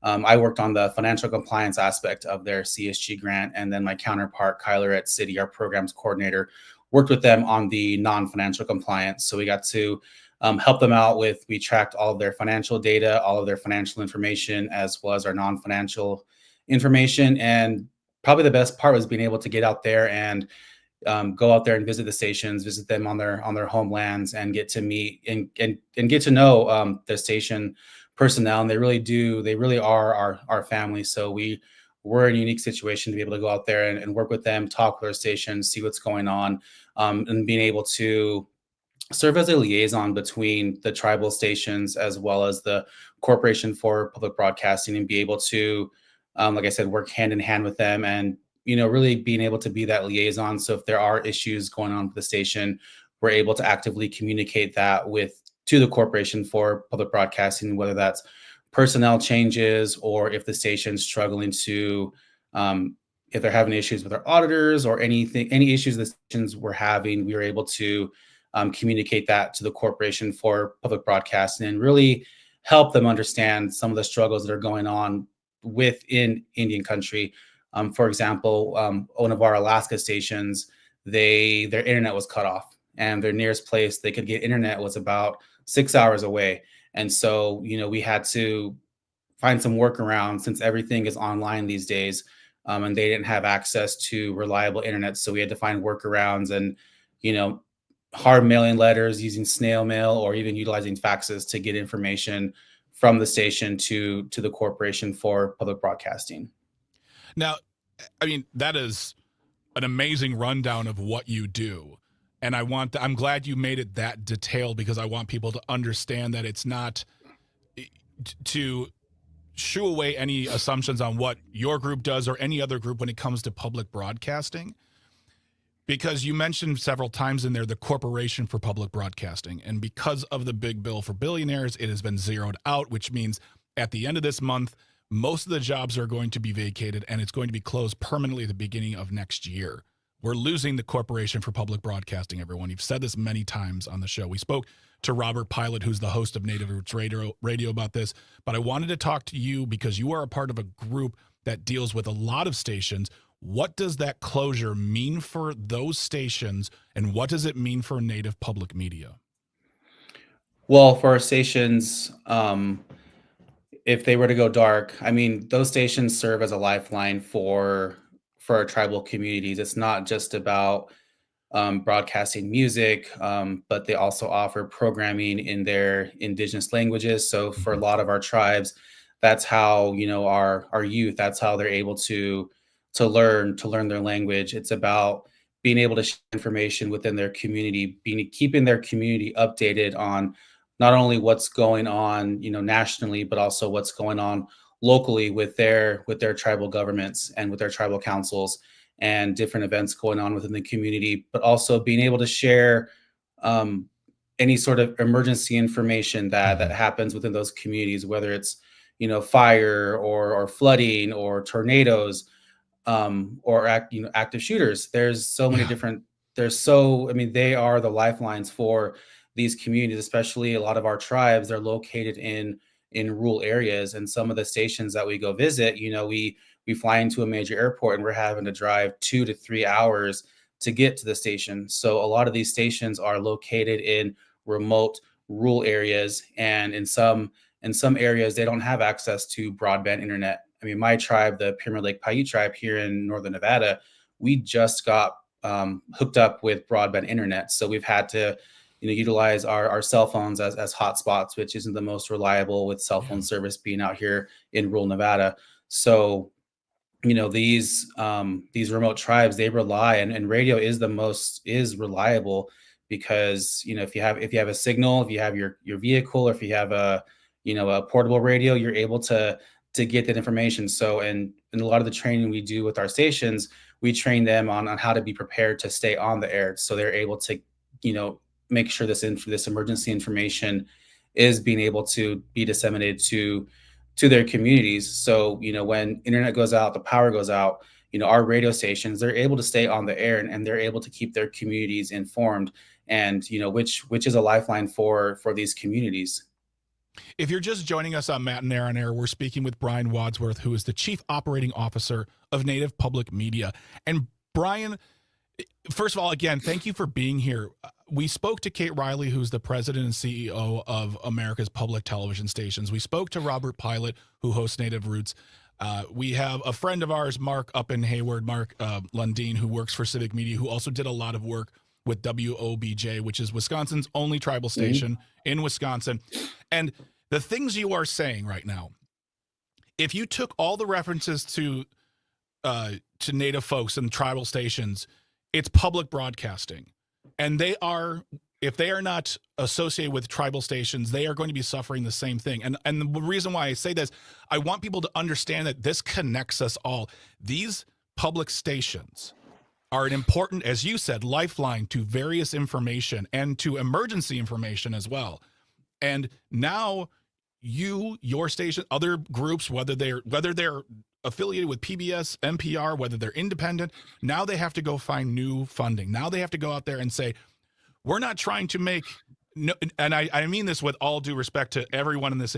I worked on the financial compliance aspect of their CSG grant, and then my counterpart, Kyler at City, our programs coordinator, worked with them on the non-financial compliance. So we got to help them out we tracked all of their financial data, all of their financial information, as well as our non-financial information. And probably the best part was being able to get out there and go out there and visit the stations, visit them on their homelands, and get to meet and get to know the station personnel, and they really are our family. So we're in a unique situation to be able to go out there and work with them, talk with our stations, see what's going on, and being able to serve as a liaison between the tribal stations as well as the Corporation for Public Broadcasting, and be able to, like I said, work hand in hand with them, and really being able to be that liaison. So if there are issues going on with the station, we're able to actively communicate that to the Corporation for Public Broadcasting, whether that's personnel changes or if the station's struggling to, if they're having issues with our auditors or any issues the stations were having, we were able to communicate that to the Corporation for Public Broadcasting and really help them understand some of the struggles that are going on within Indian country. For example, one of our Alaska stations, their internet was cut off, and their nearest place they could get internet was about 6 hours away. And so, we had to find some workaround since everything is online these days, and they didn't have access to reliable internet. So we had to find workarounds and, hard mailing letters, using snail mail, or even utilizing faxes to get information from the station to the Corporation for Public Broadcasting. Now, I mean, that is an amazing rundown of what you do. And I'm glad you made it that detailed, because I want people to understand that it's not to shoo away any assumptions on what your group does or any other group when it comes to public broadcasting. Because you mentioned several times in there the Corporation for Public Broadcasting. And because of the big bill for billionaires, it has been zeroed out, which means at the end of this month, most of the jobs are going to be vacated, and it's going to be closed permanently at the beginning of next year. We're losing the Corporation for Public Broadcasting, everyone. You've said this many times on the show. We spoke to Robert Pilot, who's the host of Native Roots Radio about this, but I wanted to talk to you because you are a part of a group that deals with a lot of stations. What does that closure mean for those stations, and what does it mean for Native public media? Well, for our stations, if they were to go dark, I mean, those stations serve as a lifeline for our tribal communities. It's not just about broadcasting music, but they also offer programming in their indigenous languages. So for a lot of our tribes, that's how our youth. That's how they're able to learn their language. It's about being able to share information within their community, keeping their community updated on not only what's going on, nationally, but also what's going on locally with their tribal governments and with their tribal councils and different events going on within the community, but also being able to share any sort of emergency information that happens within those communities, whether it's fire or flooding or tornadoes, or active shooters. There's so many different. They are the lifelines for these communities, especially a lot of our tribes. They're located in rural areas, and some of the stations that we go visit, we fly into a major airport and we're having to drive 2 to 3 hours to get to the station. So a lot of these stations are located in remote rural areas, and in some areas they don't have access to broadband internet. I mean, my tribe, the Pyramid Lake Paiute tribe here in northern Nevada, we just got hooked up with broadband internet. So we've had to utilize our cell phones as hotspots, which isn't the most reliable with cell phone service being out here in rural Nevada. So these remote tribes, they rely, and radio is reliable, because if you have a signal, if you have your vehicle, or if you have a portable radio, you're able to get that information. So and a lot of the training we do with our stations, we train them on how to be prepared to stay on the air, so they're able to make sure this emergency information is being able to be disseminated to their communities. So when internet goes out, the power goes out, our radio stations, they're able to stay on the air, and they're able to keep their communities informed, and which is a lifeline for these communities. If you're just joining us on Matenaer On Air, we're speaking with Brian Wadsworth, who is the Chief Operating Officer of Native Public Media. And Brian, first of all, again, thank you for being here. We spoke to Kate Riley, who's the president and CEO of America's Public Television Stations. We spoke to Robert Pilot, who hosts Native Roots. We have a friend of ours, Mark, up in Hayward, Mark Lundeen, who works for Civic Media, who also did a lot of work with WOBJ, which is Wisconsin's only tribal station in Wisconsin. And the things you are saying right now, if you took all the references to Native folks and tribal stations, it's public broadcasting. And if they are not associated with tribal stations, they are going to be suffering the same thing. And the reason why I say this, I want people to understand that this connects us all. These public stations are an important, as you said, lifeline to various information and to emergency information as well. And now your station, other groups, whether they're affiliated with PBS, NPR, whether they're independent, now they have to go find new funding. Now they have to go out there and say, we're not trying to make, and I mean this with all due respect to everyone in this,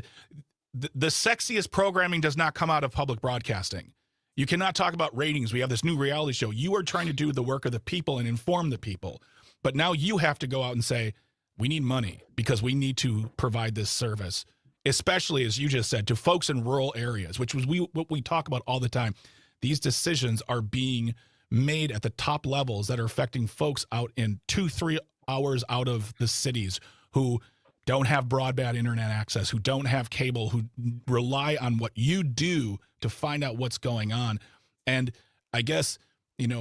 the sexiest programming does not come out of public broadcasting. You cannot talk about ratings. We have this new reality show. You are trying to do the work of the people and inform the people. But now you have to go out and say, we need money because we need to provide this service, especially, as you just said, to folks in rural areas, which was what we talk about all the time. These decisions are being made at the top levels that are affecting folks out in 2-3 hours out of the cities who don't have broadband internet access, who don't have cable, who rely on what you do to find out what's going on. And I guess,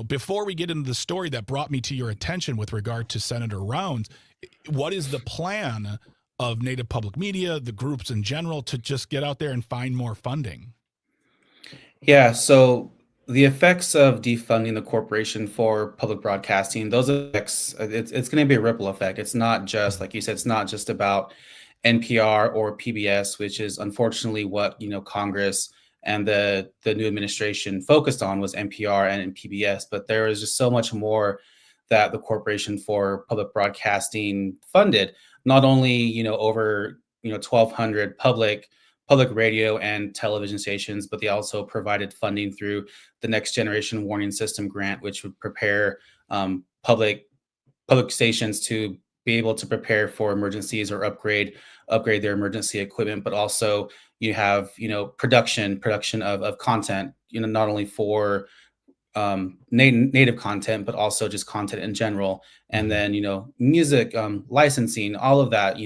before we get into the story that brought me to your attention with regard to Senator Rounds, what is the plan of Native Public Media, the groups in general, to just get out there and find more funding? Yeah, so the effects of defunding the Corporation for Public Broadcasting, those effects, it's going to be a ripple effect. It's not just, like you said, it's not just about NPR or PBS, which is unfortunately what, Congress and the new administration focused on was NPR and PBS. But there is just so much more that the Corporation for Public Broadcasting funded, not only, over, 1,200 public radio and television stations, but they also provided funding through the Next Generation Warning System grant, which would prepare public stations to be able to prepare for emergencies or upgrade their emergency equipment. But also you have, production of content, not only for native content, but also just content in general. And then, music, licensing, all of that,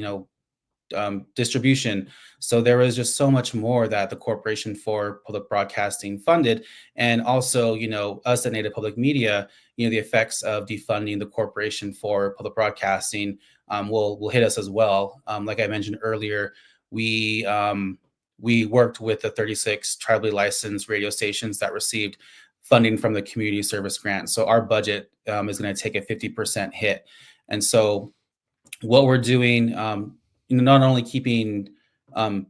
distribution. So there was just so much more that the Corporation for Public Broadcasting funded. And also, us at Native Public Media, the effects of defunding the Corporation for Public Broadcasting will hit us as well. Like I mentioned earlier, we worked with the 36 tribally licensed radio stations that received funding from the community service grant. So our budget is going to take a 50% hit. And so what we're doing, not only keeping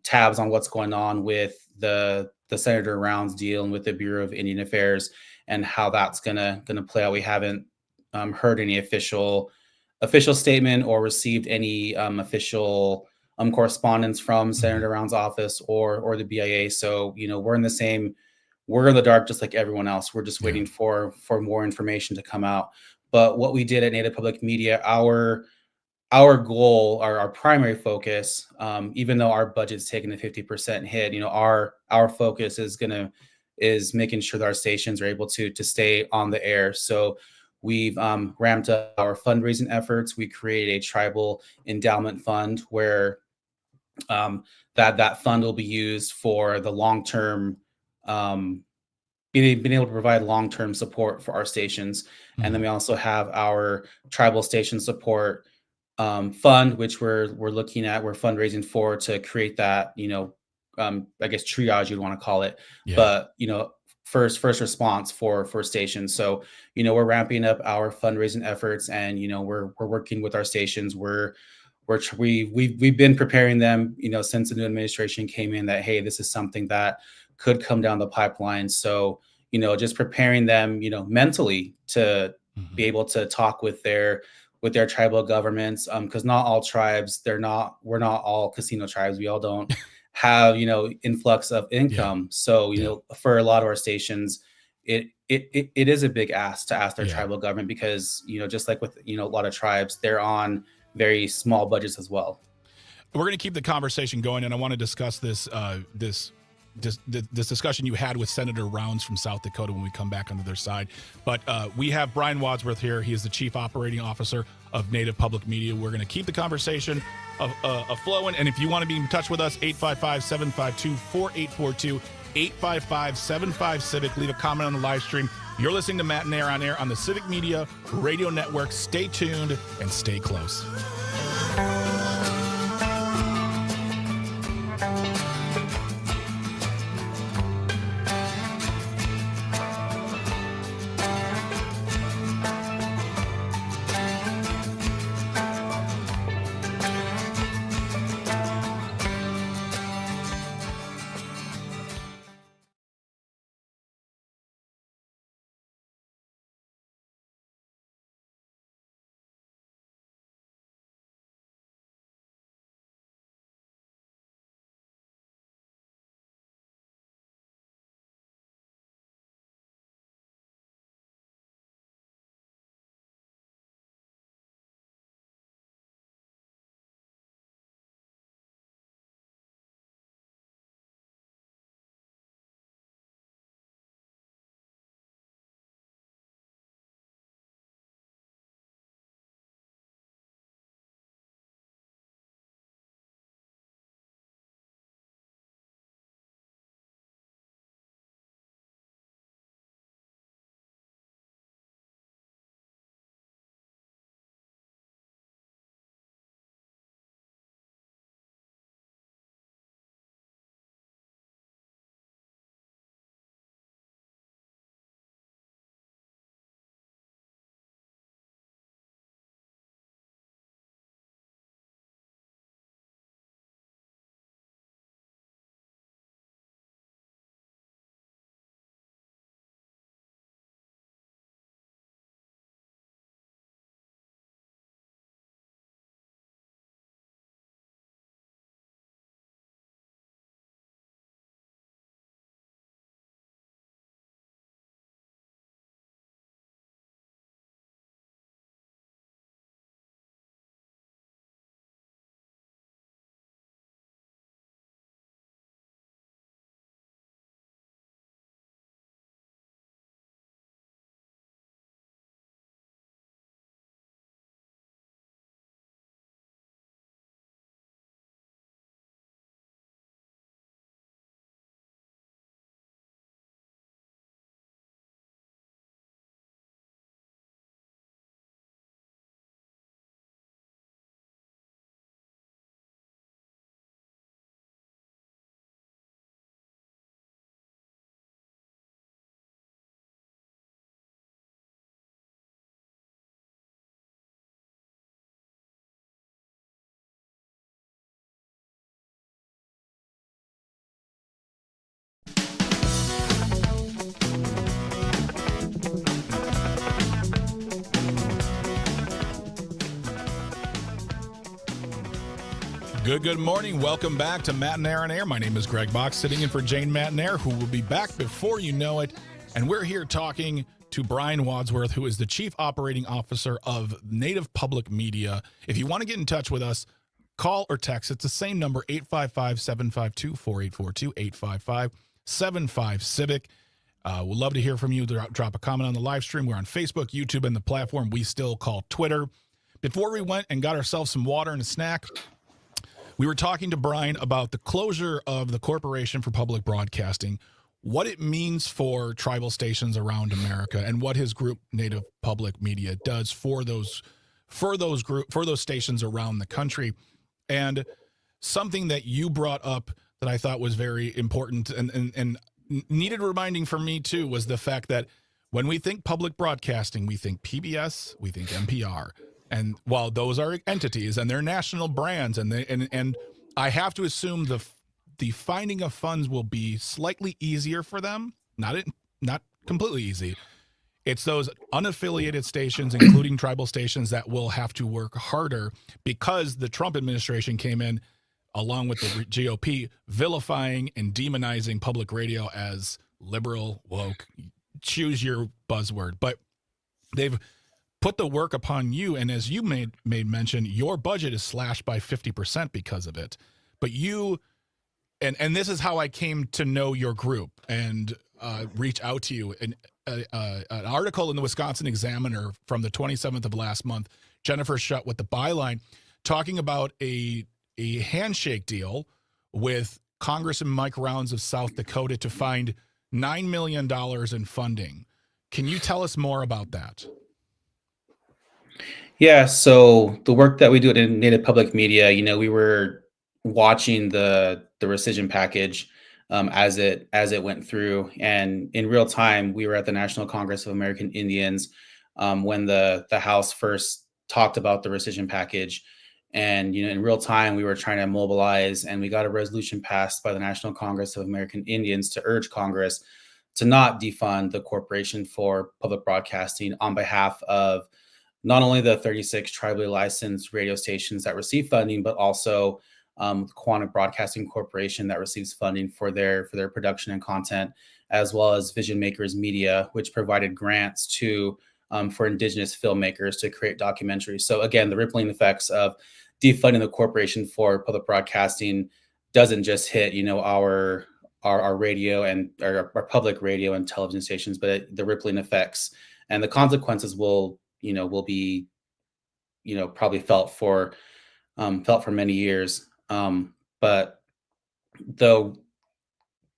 tabs on what's going on with the Senator Rounds deal and with the Bureau of Indian Affairs and how that's gonna play out. We haven't heard any official statement or received any official correspondence from Senator Rounds' office or the BIA. So we're in the dark just like everyone else. We're just waiting for more information to come out. But what we did at Native Public Media, our goal, our primary focus, even though our budget's taken a 50% hit, our focus is making sure that our stations are able to stay on the air. So we've ramped up our fundraising efforts. We created a tribal endowment fund where that fund will be used for the long-term, being able to provide long-term support for our stations. Mm-hmm. And then we also have our tribal station support fund, which we're fundraising for to create that, I guess triage you'd want to call it, but first response for stations. So we're ramping up our fundraising efforts, and we're working with our stations. We've been preparing them, since the new administration came in, that hey, this is something that could come down the pipeline. So just preparing them, mentally to be able to talk with their tribal governments, because not all tribes, we're not all casino tribes. We all don't have, influx of income. So, for a lot of our stations, it is a big ask to ask their tribal government, because, just like with, a lot of tribes, they're on very small budgets as well. We're going to keep the conversation going, and I want to discuss this this discussion you had with Senator Rounds from South Dakota when we come back on their side. But we have Brian Wadsworth here. He is the Chief Operating Officer of Native Public Media. We're going to keep the conversation flowing. And if you want to be in touch with us, 855-752-4842, 855-75-CIVIC. Leave a comment on the live stream. You're listening to Matenaer On Air on the Civic Media Radio Network. Stay tuned and stay close. Good morning. Welcome back to Matenaer On Air. My name is Greg Bach, sitting in for Jane Matenaer, who will be back before you know it. And we're here talking to Brian Wadsworth, who is the Chief Operating Officer of Native Public Media. If you want to get in touch with us, call or text. It's the same number, 855-752-4842, 855-75-CIVIC. We'd love to hear from you. Drop a comment on the live stream. We're on Facebook, YouTube, and the platform we still call Twitter. Before we went and got ourselves some water and a snack, we were talking to Brian about the closure of the Corporation for Public Broadcasting, what it means for tribal stations around America, and what his group, Native Public Media, does for those stations around the country. And something that you brought up that I thought was very important and needed reminding for me too was the fact that when we think public broadcasting, we think PBS, we think NPR. And while those are entities and they're national brands, and I have to assume the finding of funds will be slightly easier for them, not completely easy. It's those unaffiliated stations, including tribal stations, that will have to work harder because the Trump administration came in, along with the GOP, vilifying and demonizing public radio as liberal, woke, choose your buzzword. But they've put the work upon you, and as you made mention, your budget is slashed by 50% because of it. But you and this is how I came to know your group and reach out to you. And an article in the Wisconsin Examiner from the 27th of last month, Jennifer Shutt with the byline, talking about a handshake deal with Congressman Mike Rounds of South Dakota to find $9 million in funding. Can you tell us more about that? Yeah, so the work that we do in Native Public Media, we were watching the rescission package as it went through, and in real time, we were at the National Congress of American Indians when the House first talked about the rescission package, and in real time, we were trying to mobilize, and we got a resolution passed by the National Congress of American Indians to urge Congress to not defund the Corporation for Public Broadcasting on behalf of not only the 36 tribally licensed radio stations that receive funding, but also Quantum Broadcasting Corporation that receives funding for their production and content, as well as Vision Makers Media, which provided grants to for Indigenous filmmakers to create documentaries. So again, the rippling effects of defunding the Corporation for Public Broadcasting doesn't just hit our radio and our public radio and television stations, but the rippling effects and the consequences will be probably felt for many years. But the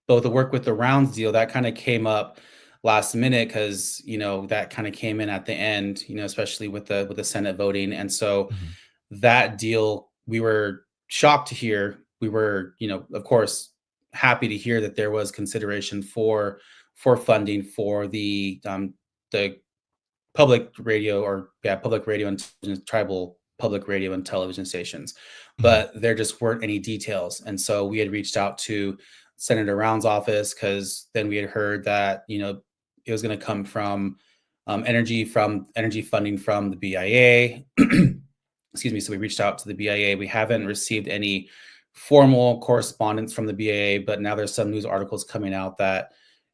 work with the Rounds deal, that kind of came up last minute because that kind of came in at the end, especially with the Senate voting, and so that deal, we were shocked to hear. We were of course happy to hear that there was consideration for funding for the public radio and tribal public radio and television stations, but there just weren't any details. And so we had reached out to Senator Rounds' office because then we had heard that it was going to come from energy funding from the BIA. Excuse me. So we reached out to the BIA. We haven't received any formal correspondence from the BIA, but now there's some news articles coming out that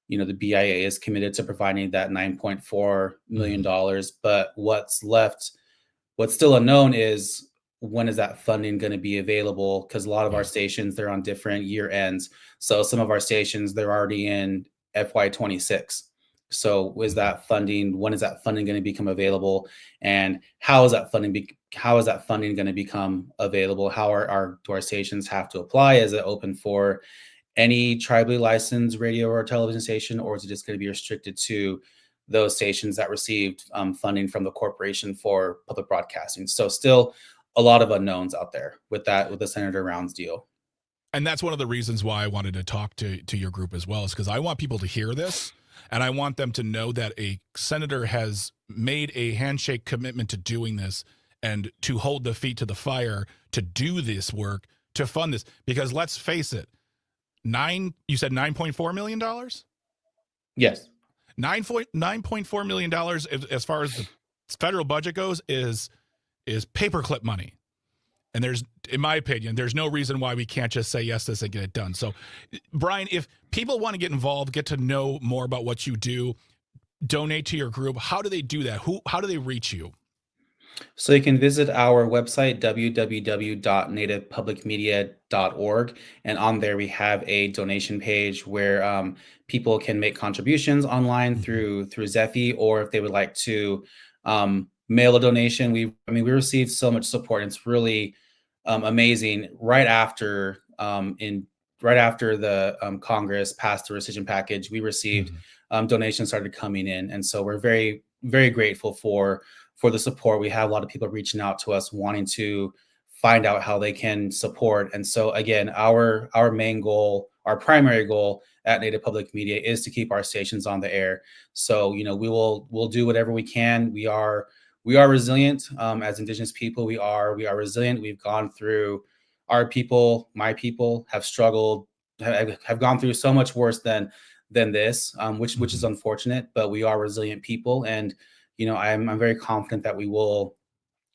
the BIA is committed to providing that $9.4 million. But what's still unknown is when is that funding going to be available? Because a lot of our stations, they're on different year ends. So some of our stations, they're already in FY26. So when is that funding going to become available? And how is that funding going to become available? Do our stations have to apply? Is it open for any tribally licensed radio or television station, or is it just going to be restricted to those stations that received funding from the Corporation for Public Broadcasting? So still a lot of unknowns out there with the Senator Rounds deal. And that's one of the reasons why I wanted to talk to your group as well, is because I want people to hear this, and I want them to know that a senator has made a handshake commitment to doing this and to hold the feet to the fire to do this work, to fund this. Because let's face it, you said $9.4 million? Yes. $9.4 million as far as the federal budget goes is paperclip money. And in my opinion, there's no reason why we can't just say yes to this and get it done. So, Brian, if people want to get involved, get to know more about what you do, donate to your group, how do they do that? How do they reach you? So you can visit our website, www.nativepublicmedia.org. And on there, we have a donation page where people can make contributions online through Zephy, or if they would like to mail a donation. We received so much support. And it's really amazing. Right after the Congress passed the rescission package, we received donations started coming in. And so we're very, very grateful for the support. We have a lot of people reaching out to us wanting to find out how they can support. And so again, our main goal, our primary goal at Native Public Media is to keep our stations on the air. So, we'll do whatever we can. We are resilient as Indigenous people. We are resilient. We've gone through, my people have struggled, have gone through so much worse than this, which is unfortunate, but we are resilient people. And I'm very confident that we will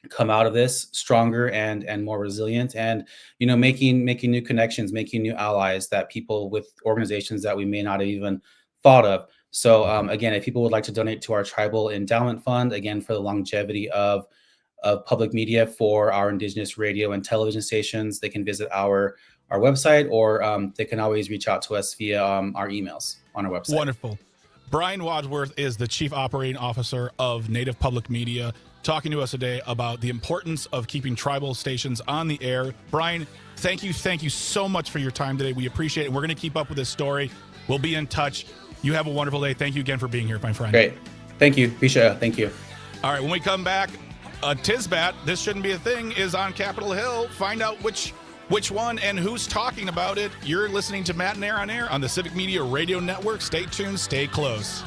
come out of this stronger and more resilient, and making new connections, making new allies, that people with organizations that we may not have even thought of. So again, if people would like to donate to our tribal endowment fund, again, for the longevity of of public media for our Indigenous radio and television stations, they can visit our website, or they can always reach out to us via our emails on our website. Wonderful. Brian Wadsworth is the Chief Operating Officer of Native Public Media, talking to us today about the importance of keeping tribal stations on the air. Brian, thank you so much for your time today. We appreciate it. We're going to keep up with this story. We'll be in touch. You have a wonderful day. Thank you again for being here, my friend. Great. Thank you. Bisha, thank you. All right, when we come back, Tisbat, This Shouldn't Be a Thing, is on Capitol Hill. Find out which one and who's talking about it. You're listening to Matenaer On Air on the Civic Media Radio Network. Stay tuned. Stay close.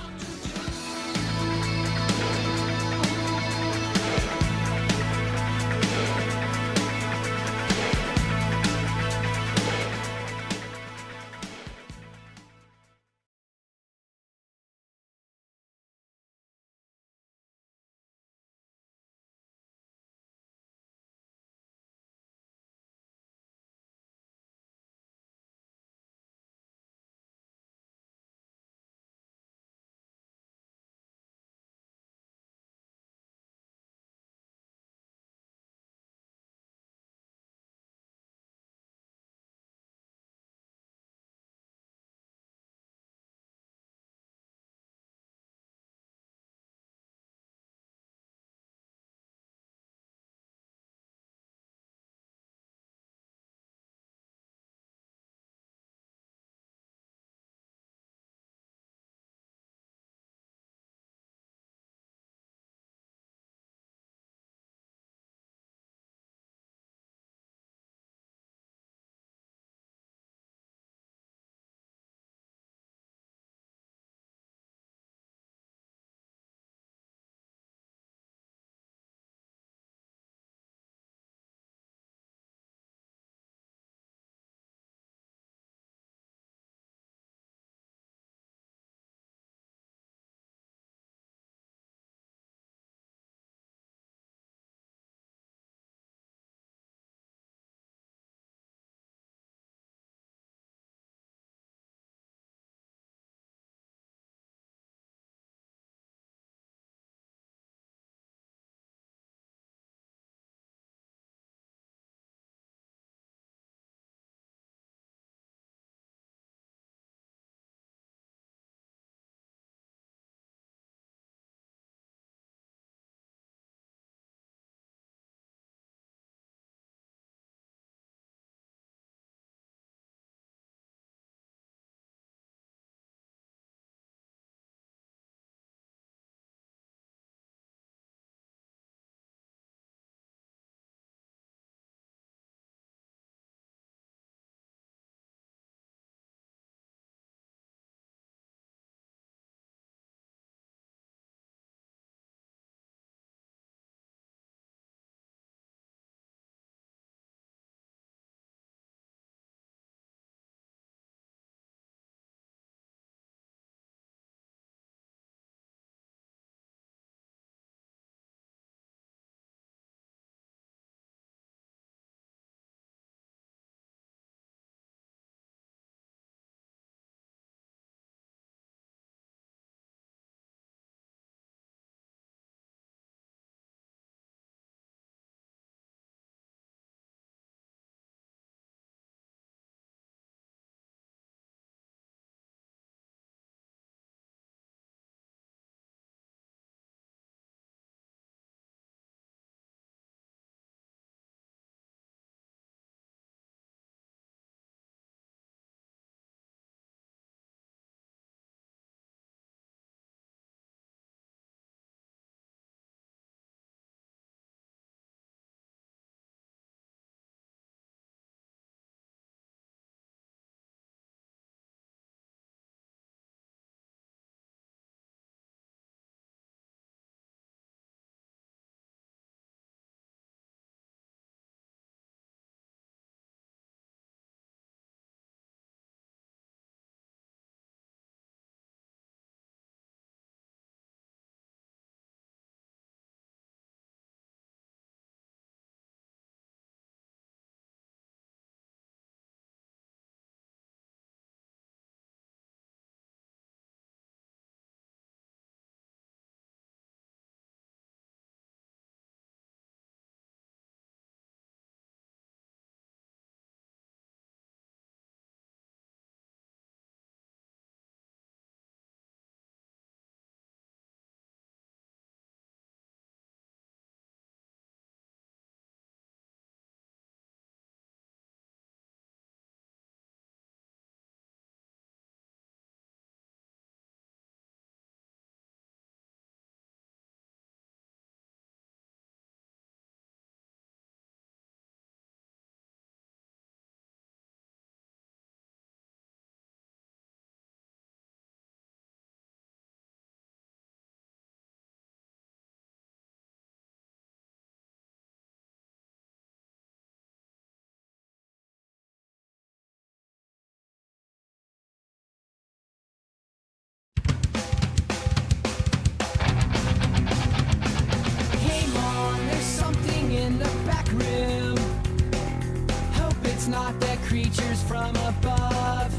It's not the creatures from above.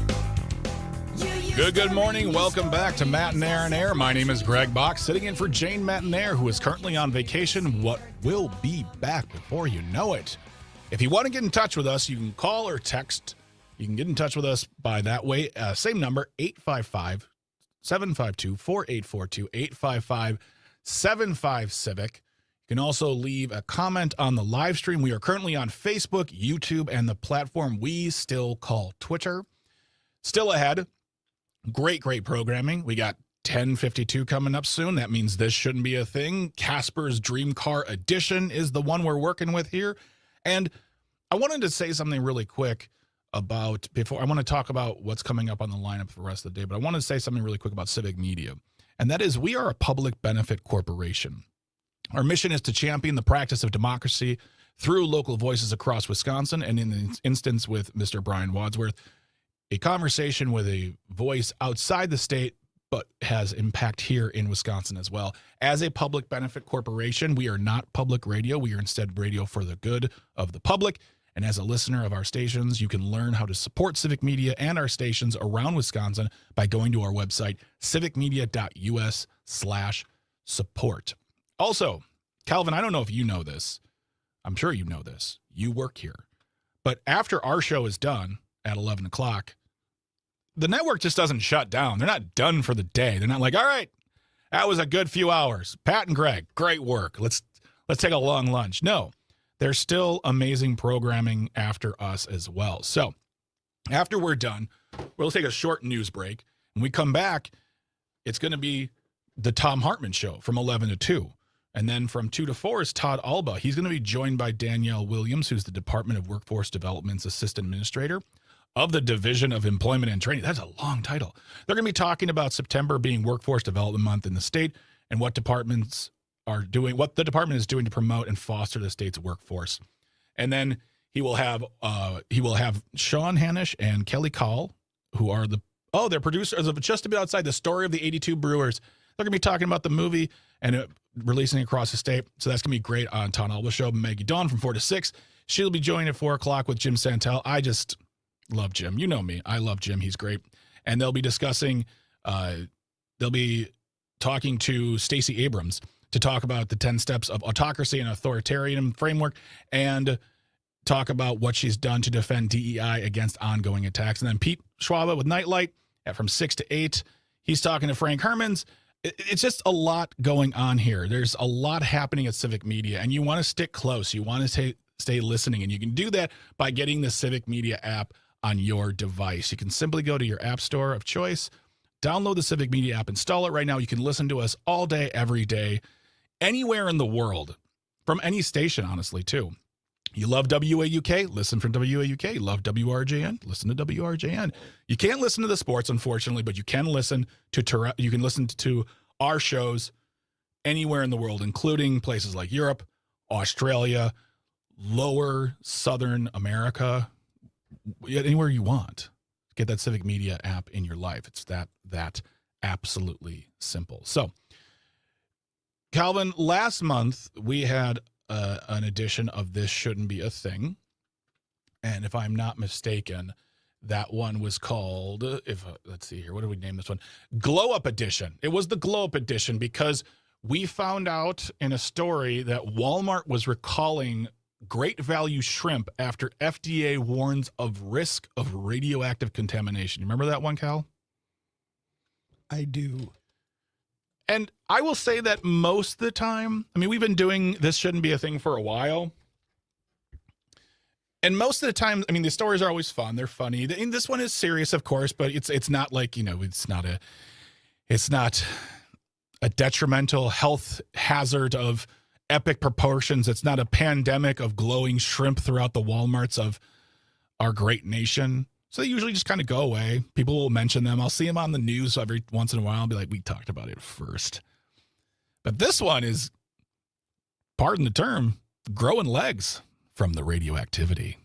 Good morning. Welcome back to Matenaer On Air. My name is Greg Bach, sitting in for Jane Matenaer, who is currently on vacation. What will be back before you know it. If you want to get in touch with us, you can call or text. You can get in touch with us by that way. Same number, 855-752-4842, 855-75-CIVIC. You can also leave a comment on the live stream. We are currently on Facebook, YouTube, and the platform we still call Twitter. Still ahead. Great programming. We got 1052 coming up soon. That means this shouldn't be a thing. Casper's Dream Car Edition is the one we're working with here. And I wanted to say something really quick before I want to talk about what's coming up on the lineup for the rest of the day, but I want to say something really quick about Civic Media. And that is, we are a public benefit corporation. Our mission is to champion the practice of democracy through local voices across Wisconsin, and in the instance with Mr. Brian Wadsworth, a conversation with a voice outside the state, but has impact here in Wisconsin as well. As a public benefit corporation, we are not public radio. We are instead radio for the good of the public. And as a listener of our stations, you can learn how to support Civic Media and our stations around Wisconsin by going to our website, civicmedia.us/support. Also, Calvin, I don't know if you know this. I'm sure you know this. You work here. But after our show is done at 11 o'clock, the network just doesn't shut down. They're not done for the day. They're not like, all right, that was a good few hours. Pat and Greg, great work. Let's take a long lunch. No, there's still amazing programming after us as well. So after we're done, we'll take a short news break. When we come back, it's going to be the Tom Hartman Show from 11 to 2. And then from 2 to 4 is Todd Alba. He's going to be joined by Danielle Williams, who's the Department of Workforce Development's Assistant Administrator of the Division of Employment and Training. That's a long title. They're going to be talking about September being Workforce Development Month in the state and what the department is doing to promote and foster the state's workforce. And then he will have Sean Hanish and Kelly Call, who are they're producers of Just a Bit Outside the Story of the 82 Brewers. They're going to be talking about the movie and releasing across the state. So that's going to be great on Todd Alba Show. Maggie Dawn from 4 to 6. She'll be joining at 4 o'clock with Jim Santel. I just love Jim. You know me. I love Jim. He's great. And they'll be discussing, they'll be talking to Stacey Abrams to talk about the 10 steps of autocracy and authoritarian framework and talk about what she's done to defend DEI against ongoing attacks. And then Pete Schwab with Nightlight from 6 to 8. He's talking to Frank Hermans. It's just a lot going on here. There's a lot happening at Civic Media, and you want to stick close. You want to stay listening, and you can do that by getting the Civic Media app on your device. You can simply go to your app store of choice, download the Civic Media app, install it right now. You can listen to us all day, every day, anywhere in the world, from any station, honestly, too. You love WAUK? Listen from WAUK. You love WRJN? Listen to WRJN. You can't listen to the sports, unfortunately, but you can listen to our shows anywhere in the world, including places like Europe, Australia, lower Southern America, anywhere you want. Get that Civic Media app in your life. It's that absolutely simple. So, Calvin, last month we had an edition of This Shouldn't Be a Thing. And if I'm not mistaken, that one was called, let's see here, what did we name this one? Glow Up Edition. It was the Glow Up Edition because we found out in a story that Walmart was recalling Great Value shrimp after FDA warns of risk of radioactive contamination. You remember that one, Cal? I do. And I will say that most of the time, I mean, we've been doing This Shouldn't Be a Thing for a while. And most of the time, I mean, the stories are always fun. They're funny. And this one is serious, of course, but it's not like, it's not a detrimental health hazard of epic proportions. It's not a pandemic of glowing shrimp throughout the Walmarts of our great nation. So they usually just kind of go away. People will mention them. I'll see them on the news every once in a while and be like, we talked about it first. But this one is, pardon the term, growing legs from the radioactivity.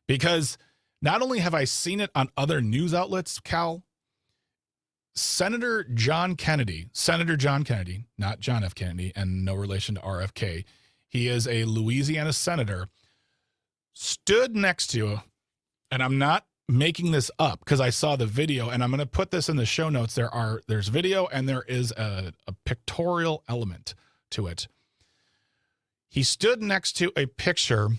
Because not only have I seen it on other news outlets, Cal, Senator John Kennedy, not John F. Kennedy, and no relation to RFK. He is a Louisiana senator, stood next to, and I'm not making this up because I saw the video, and I'm going to put this in the show notes. There's video and there is a pictorial element to it. He stood next to a picture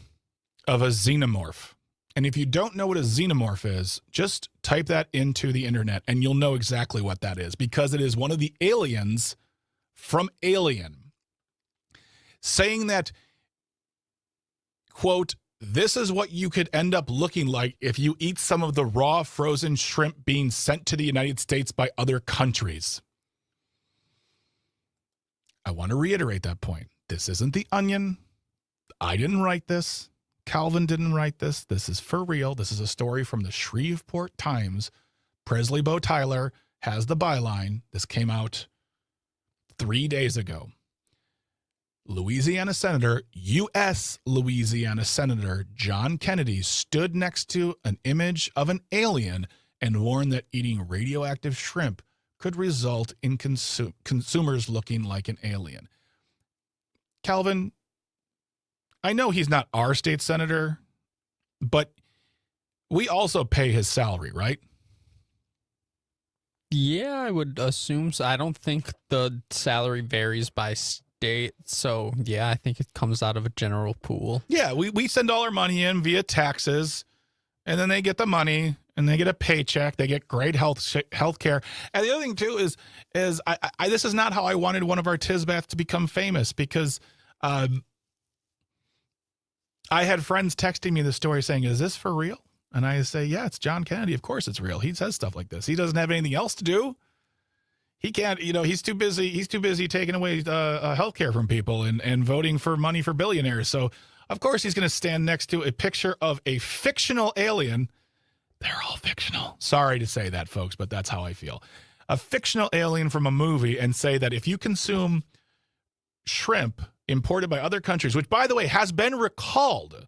of a xenomorph. And if you don't know what a xenomorph is, just type that into the internet and you'll know exactly what that is, because it is one of the aliens from Alien saying that, quote, "This is what you could end up looking like if you eat some of the raw frozen shrimp being sent to the United States by other countries." I want to reiterate that point. This isn't The Onion. I didn't write this. Calvin didn't write this. This is for real. This is a story from the Shreveport Times. Presley Bo Tyler has the byline. This came out 3 days ago. Louisiana Senator, U.S. Louisiana Senator John Kennedy stood next to an image of an alien and warned that eating radioactive shrimp could result in consumers looking like an alien. Calvin, I know he's not our state senator, but we also pay his salary, right? Yeah, I would assume so. I don't think the salary varies by state. So, yeah, I think it comes out of a general pool. Yeah, we send all our money in via taxes, and then they get the money, and they get a paycheck. They get great health care. And the other thing, too, is I this is not how I wanted one of our Tisbats to become famous, because I had friends texting me the story saying, "Is this for real?" And I say, "Yeah, it's John Kennedy. Of course it's real. He says stuff like this. He doesn't have anything else to do. He can't, he's too busy. He's too busy taking away health care from people and voting for money for billionaires. So, of course, he's going to stand next to a picture of a fictional alien." They're all fictional. Sorry to say that, folks, but that's how I feel. A fictional alien from a movie, and say that if you consume shrimp imported by other countries, which, by the way, has been recalled,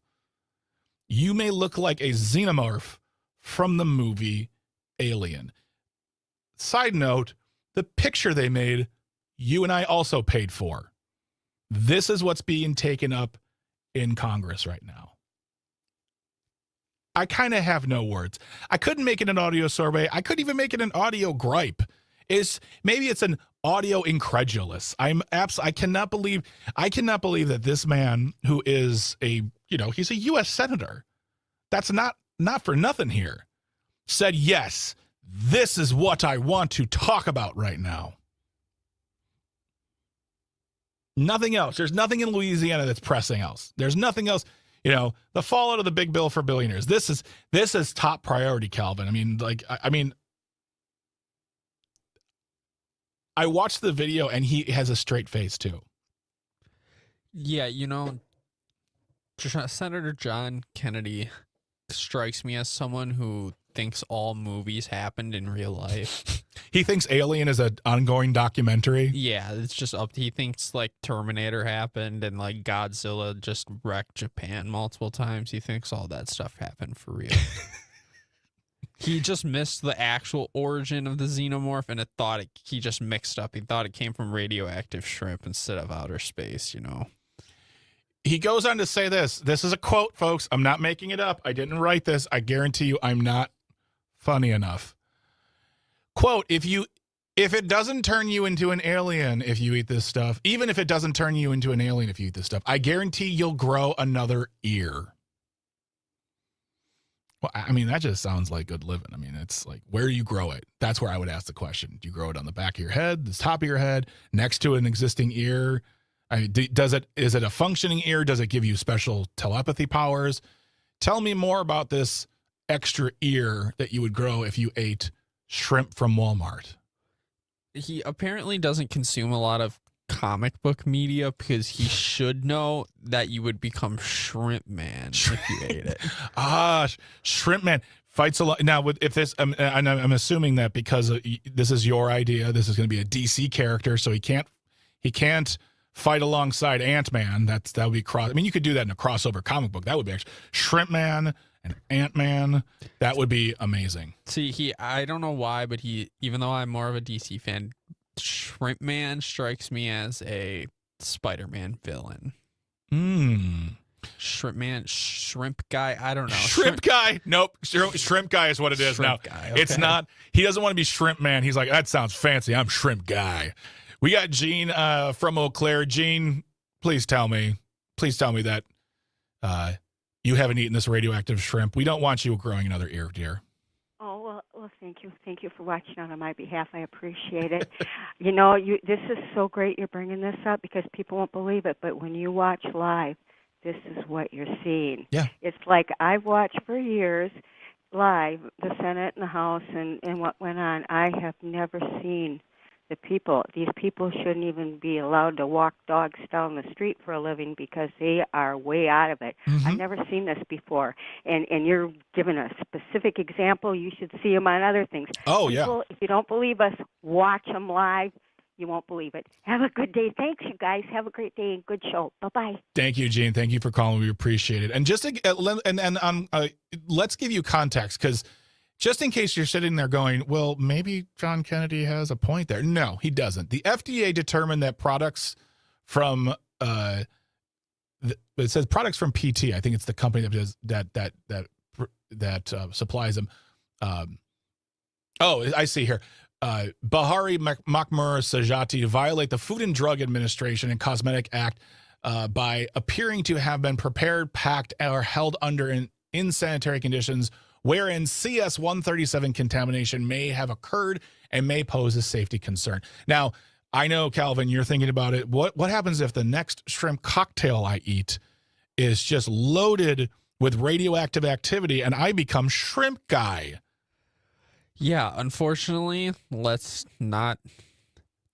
you may look like a xenomorph from the movie Alien. Side note, the picture they made, you and I also paid for. This is what's being taken up in Congress right now. I kind of have no words. I couldn't make it an audio survey. I couldn't even make it an audio gripe. Maybe it's an audio incredulous. I cannot believe that this man, who is he's a U.S. senator, that's not for nothing here, said, "Yes, this is what I want to talk about right now." Nothing else. There's nothing in Louisiana that's pressing else. There's nothing else. The fallout of the big bill for billionaires. This is top priority, Calvin. I watched the video and he has a straight face too. Yeah, Senator John Kennedy strikes me as someone who thinks all movies happened in real life. He thinks Alien is an ongoing documentary. Yeah, it's just he thinks like Terminator happened and like Godzilla just wrecked Japan multiple times. He thinks all that stuff happened for real. He just missed the actual origin of the xenomorph, and he just mixed up. He thought it came from radioactive shrimp instead of outer space, He goes on to say this. This is a quote, folks. I'm not making it up. I didn't write this. I guarantee you I'm not funny enough. Quote, if it doesn't turn you into an alien if you eat this stuff, even if it doesn't turn you into an alien if you eat this stuff, I guarantee you'll grow another ear. Well, that just sounds like good living. It's like, where do you grow it? That's where I would ask the question. Do you grow it on the back of your head, the top of your head, next to an existing ear? Is it a functioning ear? Does it give you special telepathy powers? Tell me more about this extra ear that you would grow if you ate shrimp from Walmart. He apparently doesn't consume a lot of comic book media because he should know that you would become Shrimp Man if you ate it. Shrimp Man fights a lot. Now, if this, and I'm assuming that because this is your idea, this is going to be a DC character, so he can't fight alongside Ant-Man. That would be you could do that in a crossover comic book. That would be actually Shrimp Man and Ant-Man. That would be amazing. See, I don't know why, but even though I'm more of a DC fan, Shrimp Man strikes me as a Spider-Man villain. Shrimp guy. I don't know. Shrimp guy. Nope. Shrimp guy is what it is now. Shrimp guy, It's okay. not. He doesn't want to be shrimp man. He's like, that sounds fancy. I'm shrimp guy. We got Gene from Eau Claire. Gene, please tell me that you haven't eaten this radioactive shrimp. We don't want you growing another ear, dear. Oh, well, thank you. Thank you for watching on my behalf. I appreciate it. This is so great you're bringing this up because people won't believe it, but when you watch live, this is what you're seeing. Yeah. It's like I've watched for years live the Senate and the House and what went on. I have never seen the people. These people shouldn't even be allowed to walk dogs down the street for a living because they are way out of it. Mm-hmm. I've never seen this before. And you're giving a specific example. You should see them on other things. Oh, yeah. People, if you don't believe us, watch them live. You won't believe it. Have a good day. Thanks, you guys. Have a great day and good show. Bye-bye. Thank you, Gene. Thank you for calling. We appreciate it. And just let's give you context because just in case you're sitting there going, well, maybe John Kennedy has a point there. No, he doesn't. The FDA determined that products from it says products from PT. I think it's the company that does that supplies them. I see here. Bahari Makmur Sajati violate the Food and Drug Administration and Cosmetic Act by appearing to have been prepared, packed, or held under insanitary conditions wherein CS-137 contamination may have occurred and may pose a safety concern. Now, I know, Calvin, you're thinking about it. What happens if the next shrimp cocktail I eat is just loaded with radioactive activity and I become shrimp guy? Yeah, unfortunately, let's not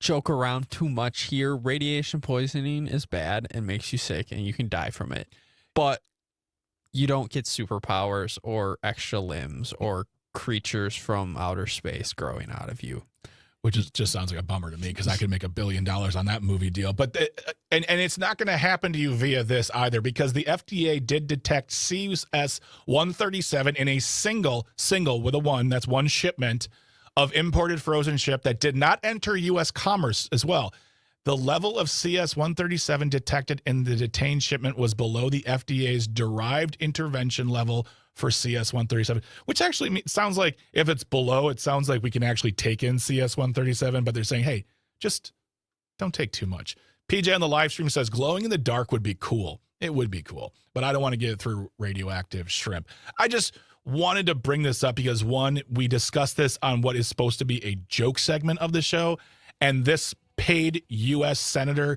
joke around too much here. Radiation poisoning is bad and makes you sick, and you can die from it. But you don't get superpowers or extra limbs or creatures from outer space growing out of you. Which just sounds like a bummer to me because I could make $1 billion on that movie deal. But and it's not going to happen to you via this either because the FDA did detect CS-137 in a single with a one, that's one shipment of imported frozen shrimp that did not enter U.S. commerce as well. The level of CS-137 detected in the detained shipment was below the FDA's derived intervention level for CS-137, which actually sounds like if it's below, it sounds like we can actually take in CS-137, but they're saying, hey, just don't take too much. PJ on the live stream says glowing in the dark would be cool. It would be cool, but I don't want to get it through radioactive shrimp. I just wanted to bring this up because, one, we discussed this on what is supposed to be a joke segment of the show, and this paid U.S. senator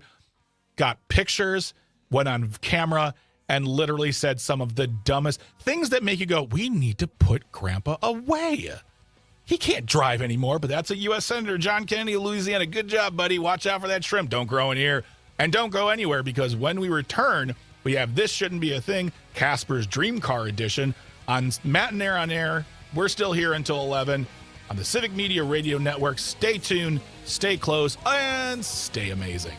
got pictures, went on camera, and literally said some of the dumbest things that make you go, we need to put Grandpa away. He can't drive anymore, but that's a U.S. Senator, John Kennedy of Louisiana. Good job, buddy. Watch out for that shrimp. Don't grow in here. And don't go anywhere because when we return, we have This Shouldn't Be a Thing, Casper's Dream Car Edition on Matenaer On Air. We're still here until 11 on the Civic Media Radio Network. Stay tuned, stay close, and stay amazing.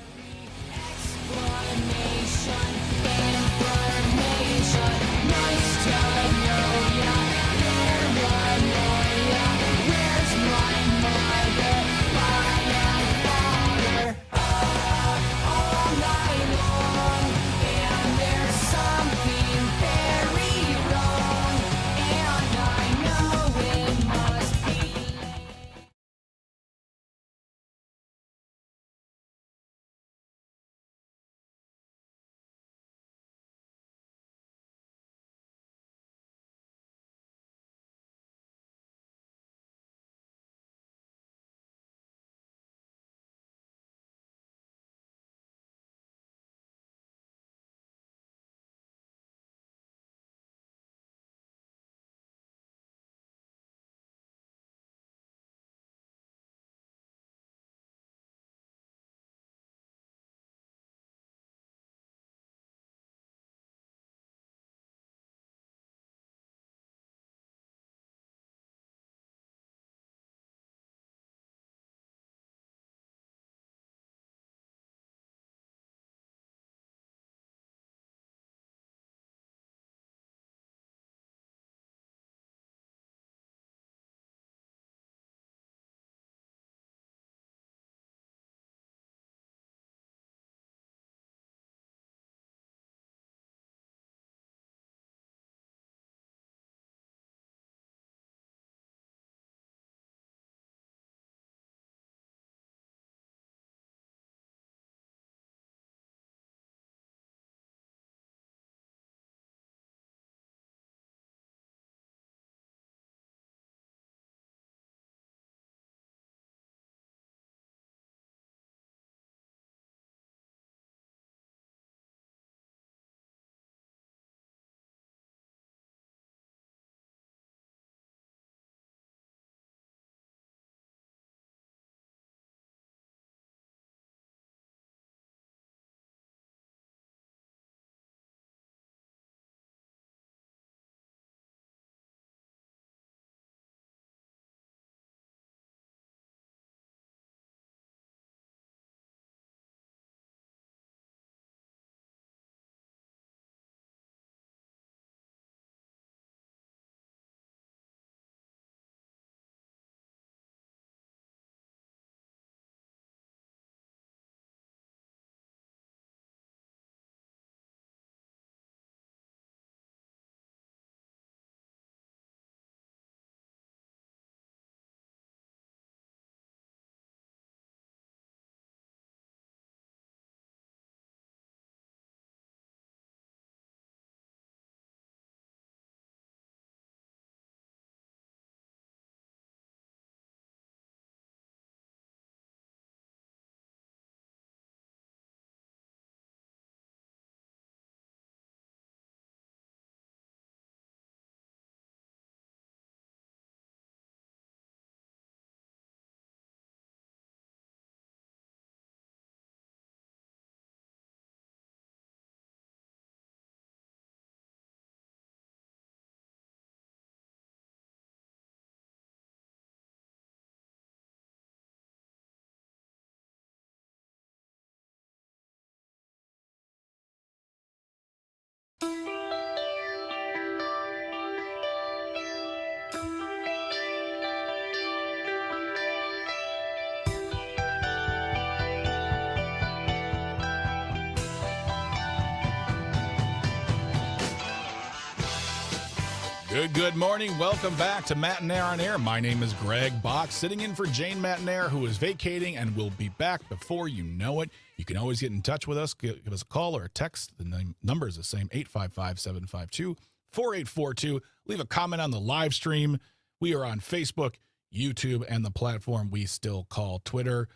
Good morning. Welcome back to Matenaer On Air. My name is Greg Bach, sitting in for Jane Matenaer, who is vacating and will be back before you know it. You can always get in touch with us. Give us a call or a text. The number is the same, 855-752-4842. Leave a comment on the live stream. We are on Facebook, YouTube, and the platform we still call Twitter.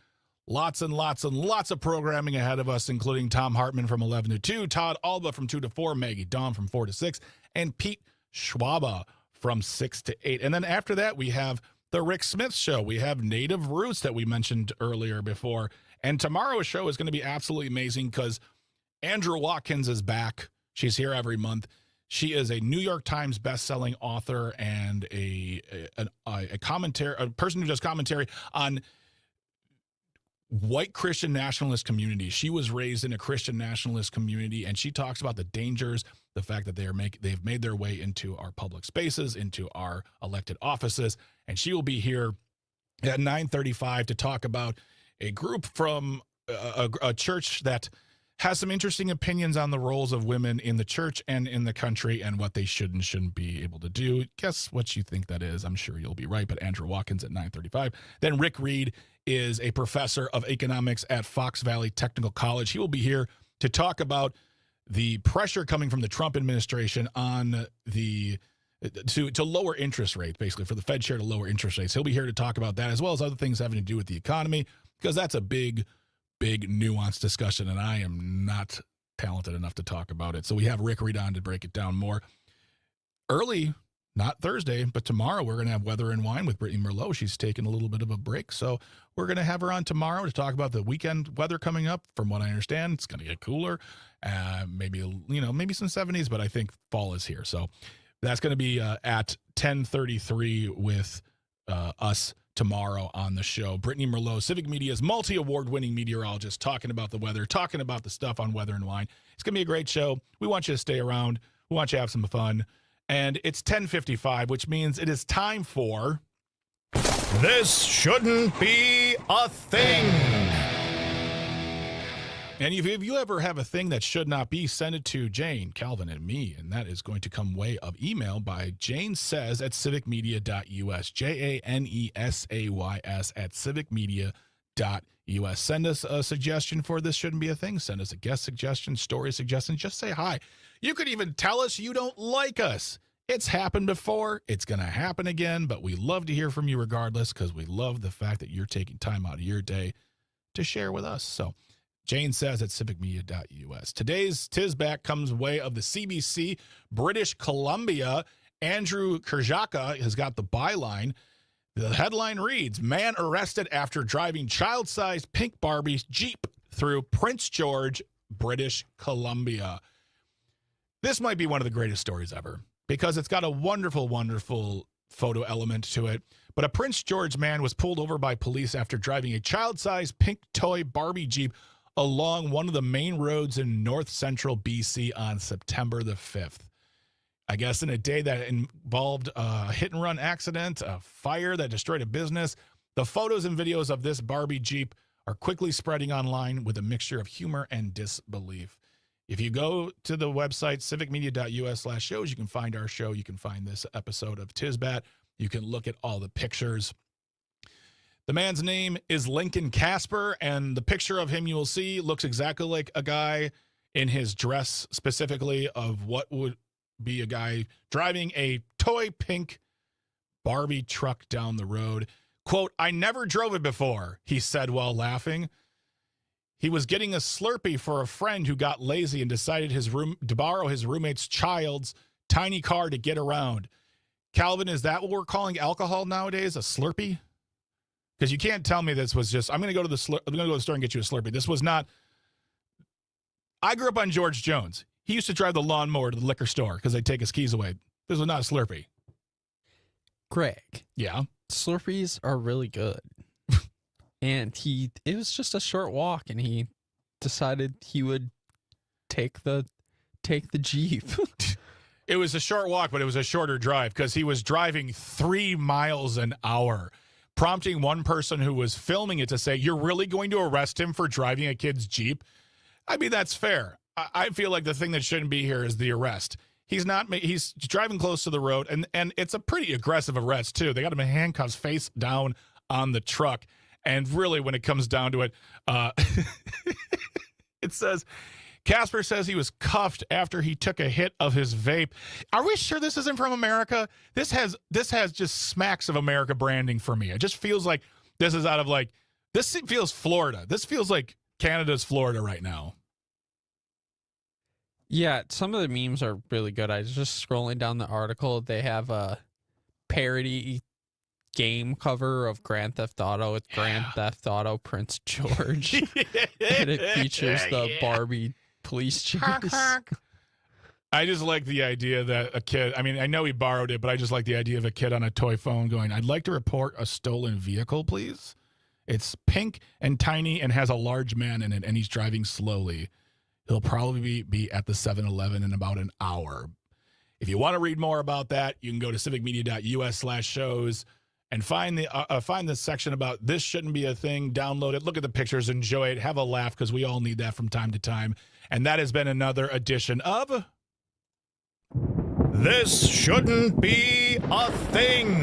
Lots and lots and lots of programming ahead of us, including Tom Hartman from 11 to 2, Todd Alba from 2 to 4, Maggie Dawn from 4 to 6, and Pete Schwaba from 6 to 8. And then after that, we have the Rick Smith Show. We have Native Roots that we mentioned earlier before. And tomorrow's show is going to be absolutely amazing because Andrew Watkins is back. She's here every month. She is a New York Times best-selling author and a person who does commentary on white Christian nationalist community. She was raised in a Christian nationalist community, and she talks about the dangers, the fact that they've made their way into our public spaces, into our elected offices, and she will be here at 9:35 to talk about a group from a church that has some interesting opinions on the roles of women in the church and in the country and what they should and shouldn't be able to do. Guess what you think that is? I'm sure you'll be right, but Andrew Watkins at 9:35. Then Rick Reed is a professor of economics at Fox Valley Technical College. He will be here to talk about the pressure coming from the Trump administration on to lower interest rates, basically for the Fed chair to lower interest rates. He'll be here to talk about that as well as other things having to do with the economy, because that's a big nuanced discussion, and I am not talented enough to talk about it. So we have Rick Reed on to break it down more. Early, not Thursday, but tomorrow, we're going to have Weather and Wine with Brittany Merlot. She's taking a little bit of a break, so we're going to have her on tomorrow to talk about the weekend weather coming up. From what I understand, it's going to get cooler, maybe some 70s, but I think fall is here. So that's going to be at 10:33 with us tomorrow on the show. Brittany Merlot, Civic Media's multi-award-winning meteorologist, talking about the weather, talking about the stuff on Weather and Wine. It's going to be a great show. We want you to stay around. We want you to have some fun. And it's 10:55, which means it is time for This Shouldn't Be a Thing. And if you ever have a thing that should not be, send it to Jane, Calvin, and me. And that is going to come way of email by janesays@civicmedia.us. JANESAYS at civicmedia.us. Send us a suggestion for This Shouldn't Be a Thing. Send us a guest suggestion, story suggestion. Just say hi. You could even tell us you don't like us. It's happened before. It's going to happen again. But we love to hear from you regardless, because we love the fact that you're taking time out of your day to share with us. So Jane says at civicmedia.us. Today's Tizback comes way of the CBC, British Columbia. Andrew Kerjaka has got the byline. The headline reads, "Man arrested after driving child-sized pink Barbie Jeep through Prince George, British Columbia." This might be one of the greatest stories ever, because it's got a wonderful, wonderful photo element to it. But a Prince George man was pulled over by police after driving a child-sized pink toy Barbie Jeep along one of the main roads in north central BC on September the 5th. I guess in a day that involved a hit-and-run accident, a fire that destroyed a business. The photos and videos of this Barbie Jeep are quickly spreading online with a mixture of humor and disbelief. If you go to the website, civicmedia.us/shows, you can find our show. You can find this episode of Tizbat. You can look at all the pictures. The man's name is Lincoln Casper, and the picture of him you will see looks exactly like a guy in his dress, specifically of what would be a guy driving a toy pink Barbie truck down the road. Quote, "I never drove it before," he said while laughing. He was getting a Slurpee for a friend who got lazy and decided to borrow his roommate's child's tiny car to get around. Calvin, is that what we're calling alcohol nowadays? A Slurpee? Because you can't tell me this was just, I'm going to go to the store and get you a Slurpee. This was not. I grew up on George Jones. He used to drive the lawnmower to the liquor store because they'd take his keys away. This was not a Slurpee. Greg. Yeah. Slurpees are really good. And it was just a short walk, and he decided he would take the take the Jeep? It was a short walk, but it was a shorter drive because he was driving 3 miles an hour, prompting one person who was filming it to say, "You're really going to arrest him for driving a kid's Jeep?" I mean, that's fair. I feel like the thing that shouldn't be here is the arrest. He's driving close to the road, and it's a pretty aggressive arrest, too. They got him in handcuffs face down on the truck. And really, when it comes down to it, it says, Casper says he was cuffed after he took a hit of his vape. Are we sure this isn't from America? This has just smacks of America branding for me. It just feels like this is out of this feels Florida. This feels like Canada's Florida right now. Yeah, some of the memes are really good. I was just scrolling down the article. They have a parody game cover of Grand Theft Auto with Grand Theft Auto Prince George. And it features the Barbie police chase. I just like the idea that a kid, I mean, I know he borrowed it, but I just like the idea of a kid on a toy phone going, "I'd like to report a stolen vehicle, please. It's pink and tiny and has a large man in it, and he's driving slowly. He'll probably be at the 7-Eleven in about an hour." If you want to read more about that, you can go to civicmedia.us/shows and find the section about this shouldn't be a thing. Download it, look at the pictures, enjoy it, have a laugh, because we all need that from time to time. And that has been another edition of This Shouldn't Be a Thing.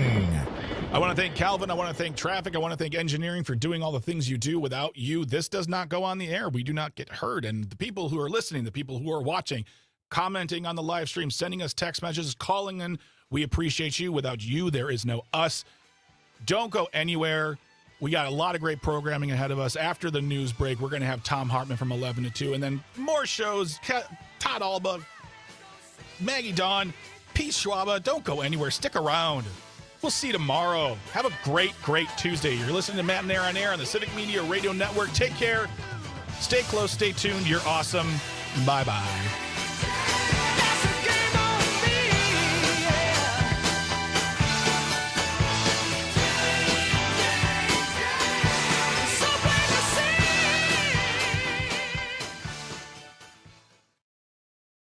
I want to thank Calvin. I want to thank Traffic. I want to thank Engineering for doing all the things you do. Without you, this does not go on the air. We do not get heard. And the people who are listening, the people who are watching, commenting on the live stream, sending us text messages, calling in, we appreciate you. Without you, there is no us. Don't go anywhere. We got a lot of great programming ahead of us. After the news break, we're going to have Tom Hartman from 11 to 2, and then more shows. Todd Alba, Maggie Dawn, Pete Schwaba. Don't go anywhere. Stick around. We'll see you tomorrow. Have a great, great Tuesday. You're listening to Matenaer On Air on the Civic Media Radio Network. Take care. Stay close. Stay tuned. You're awesome. Bye-bye.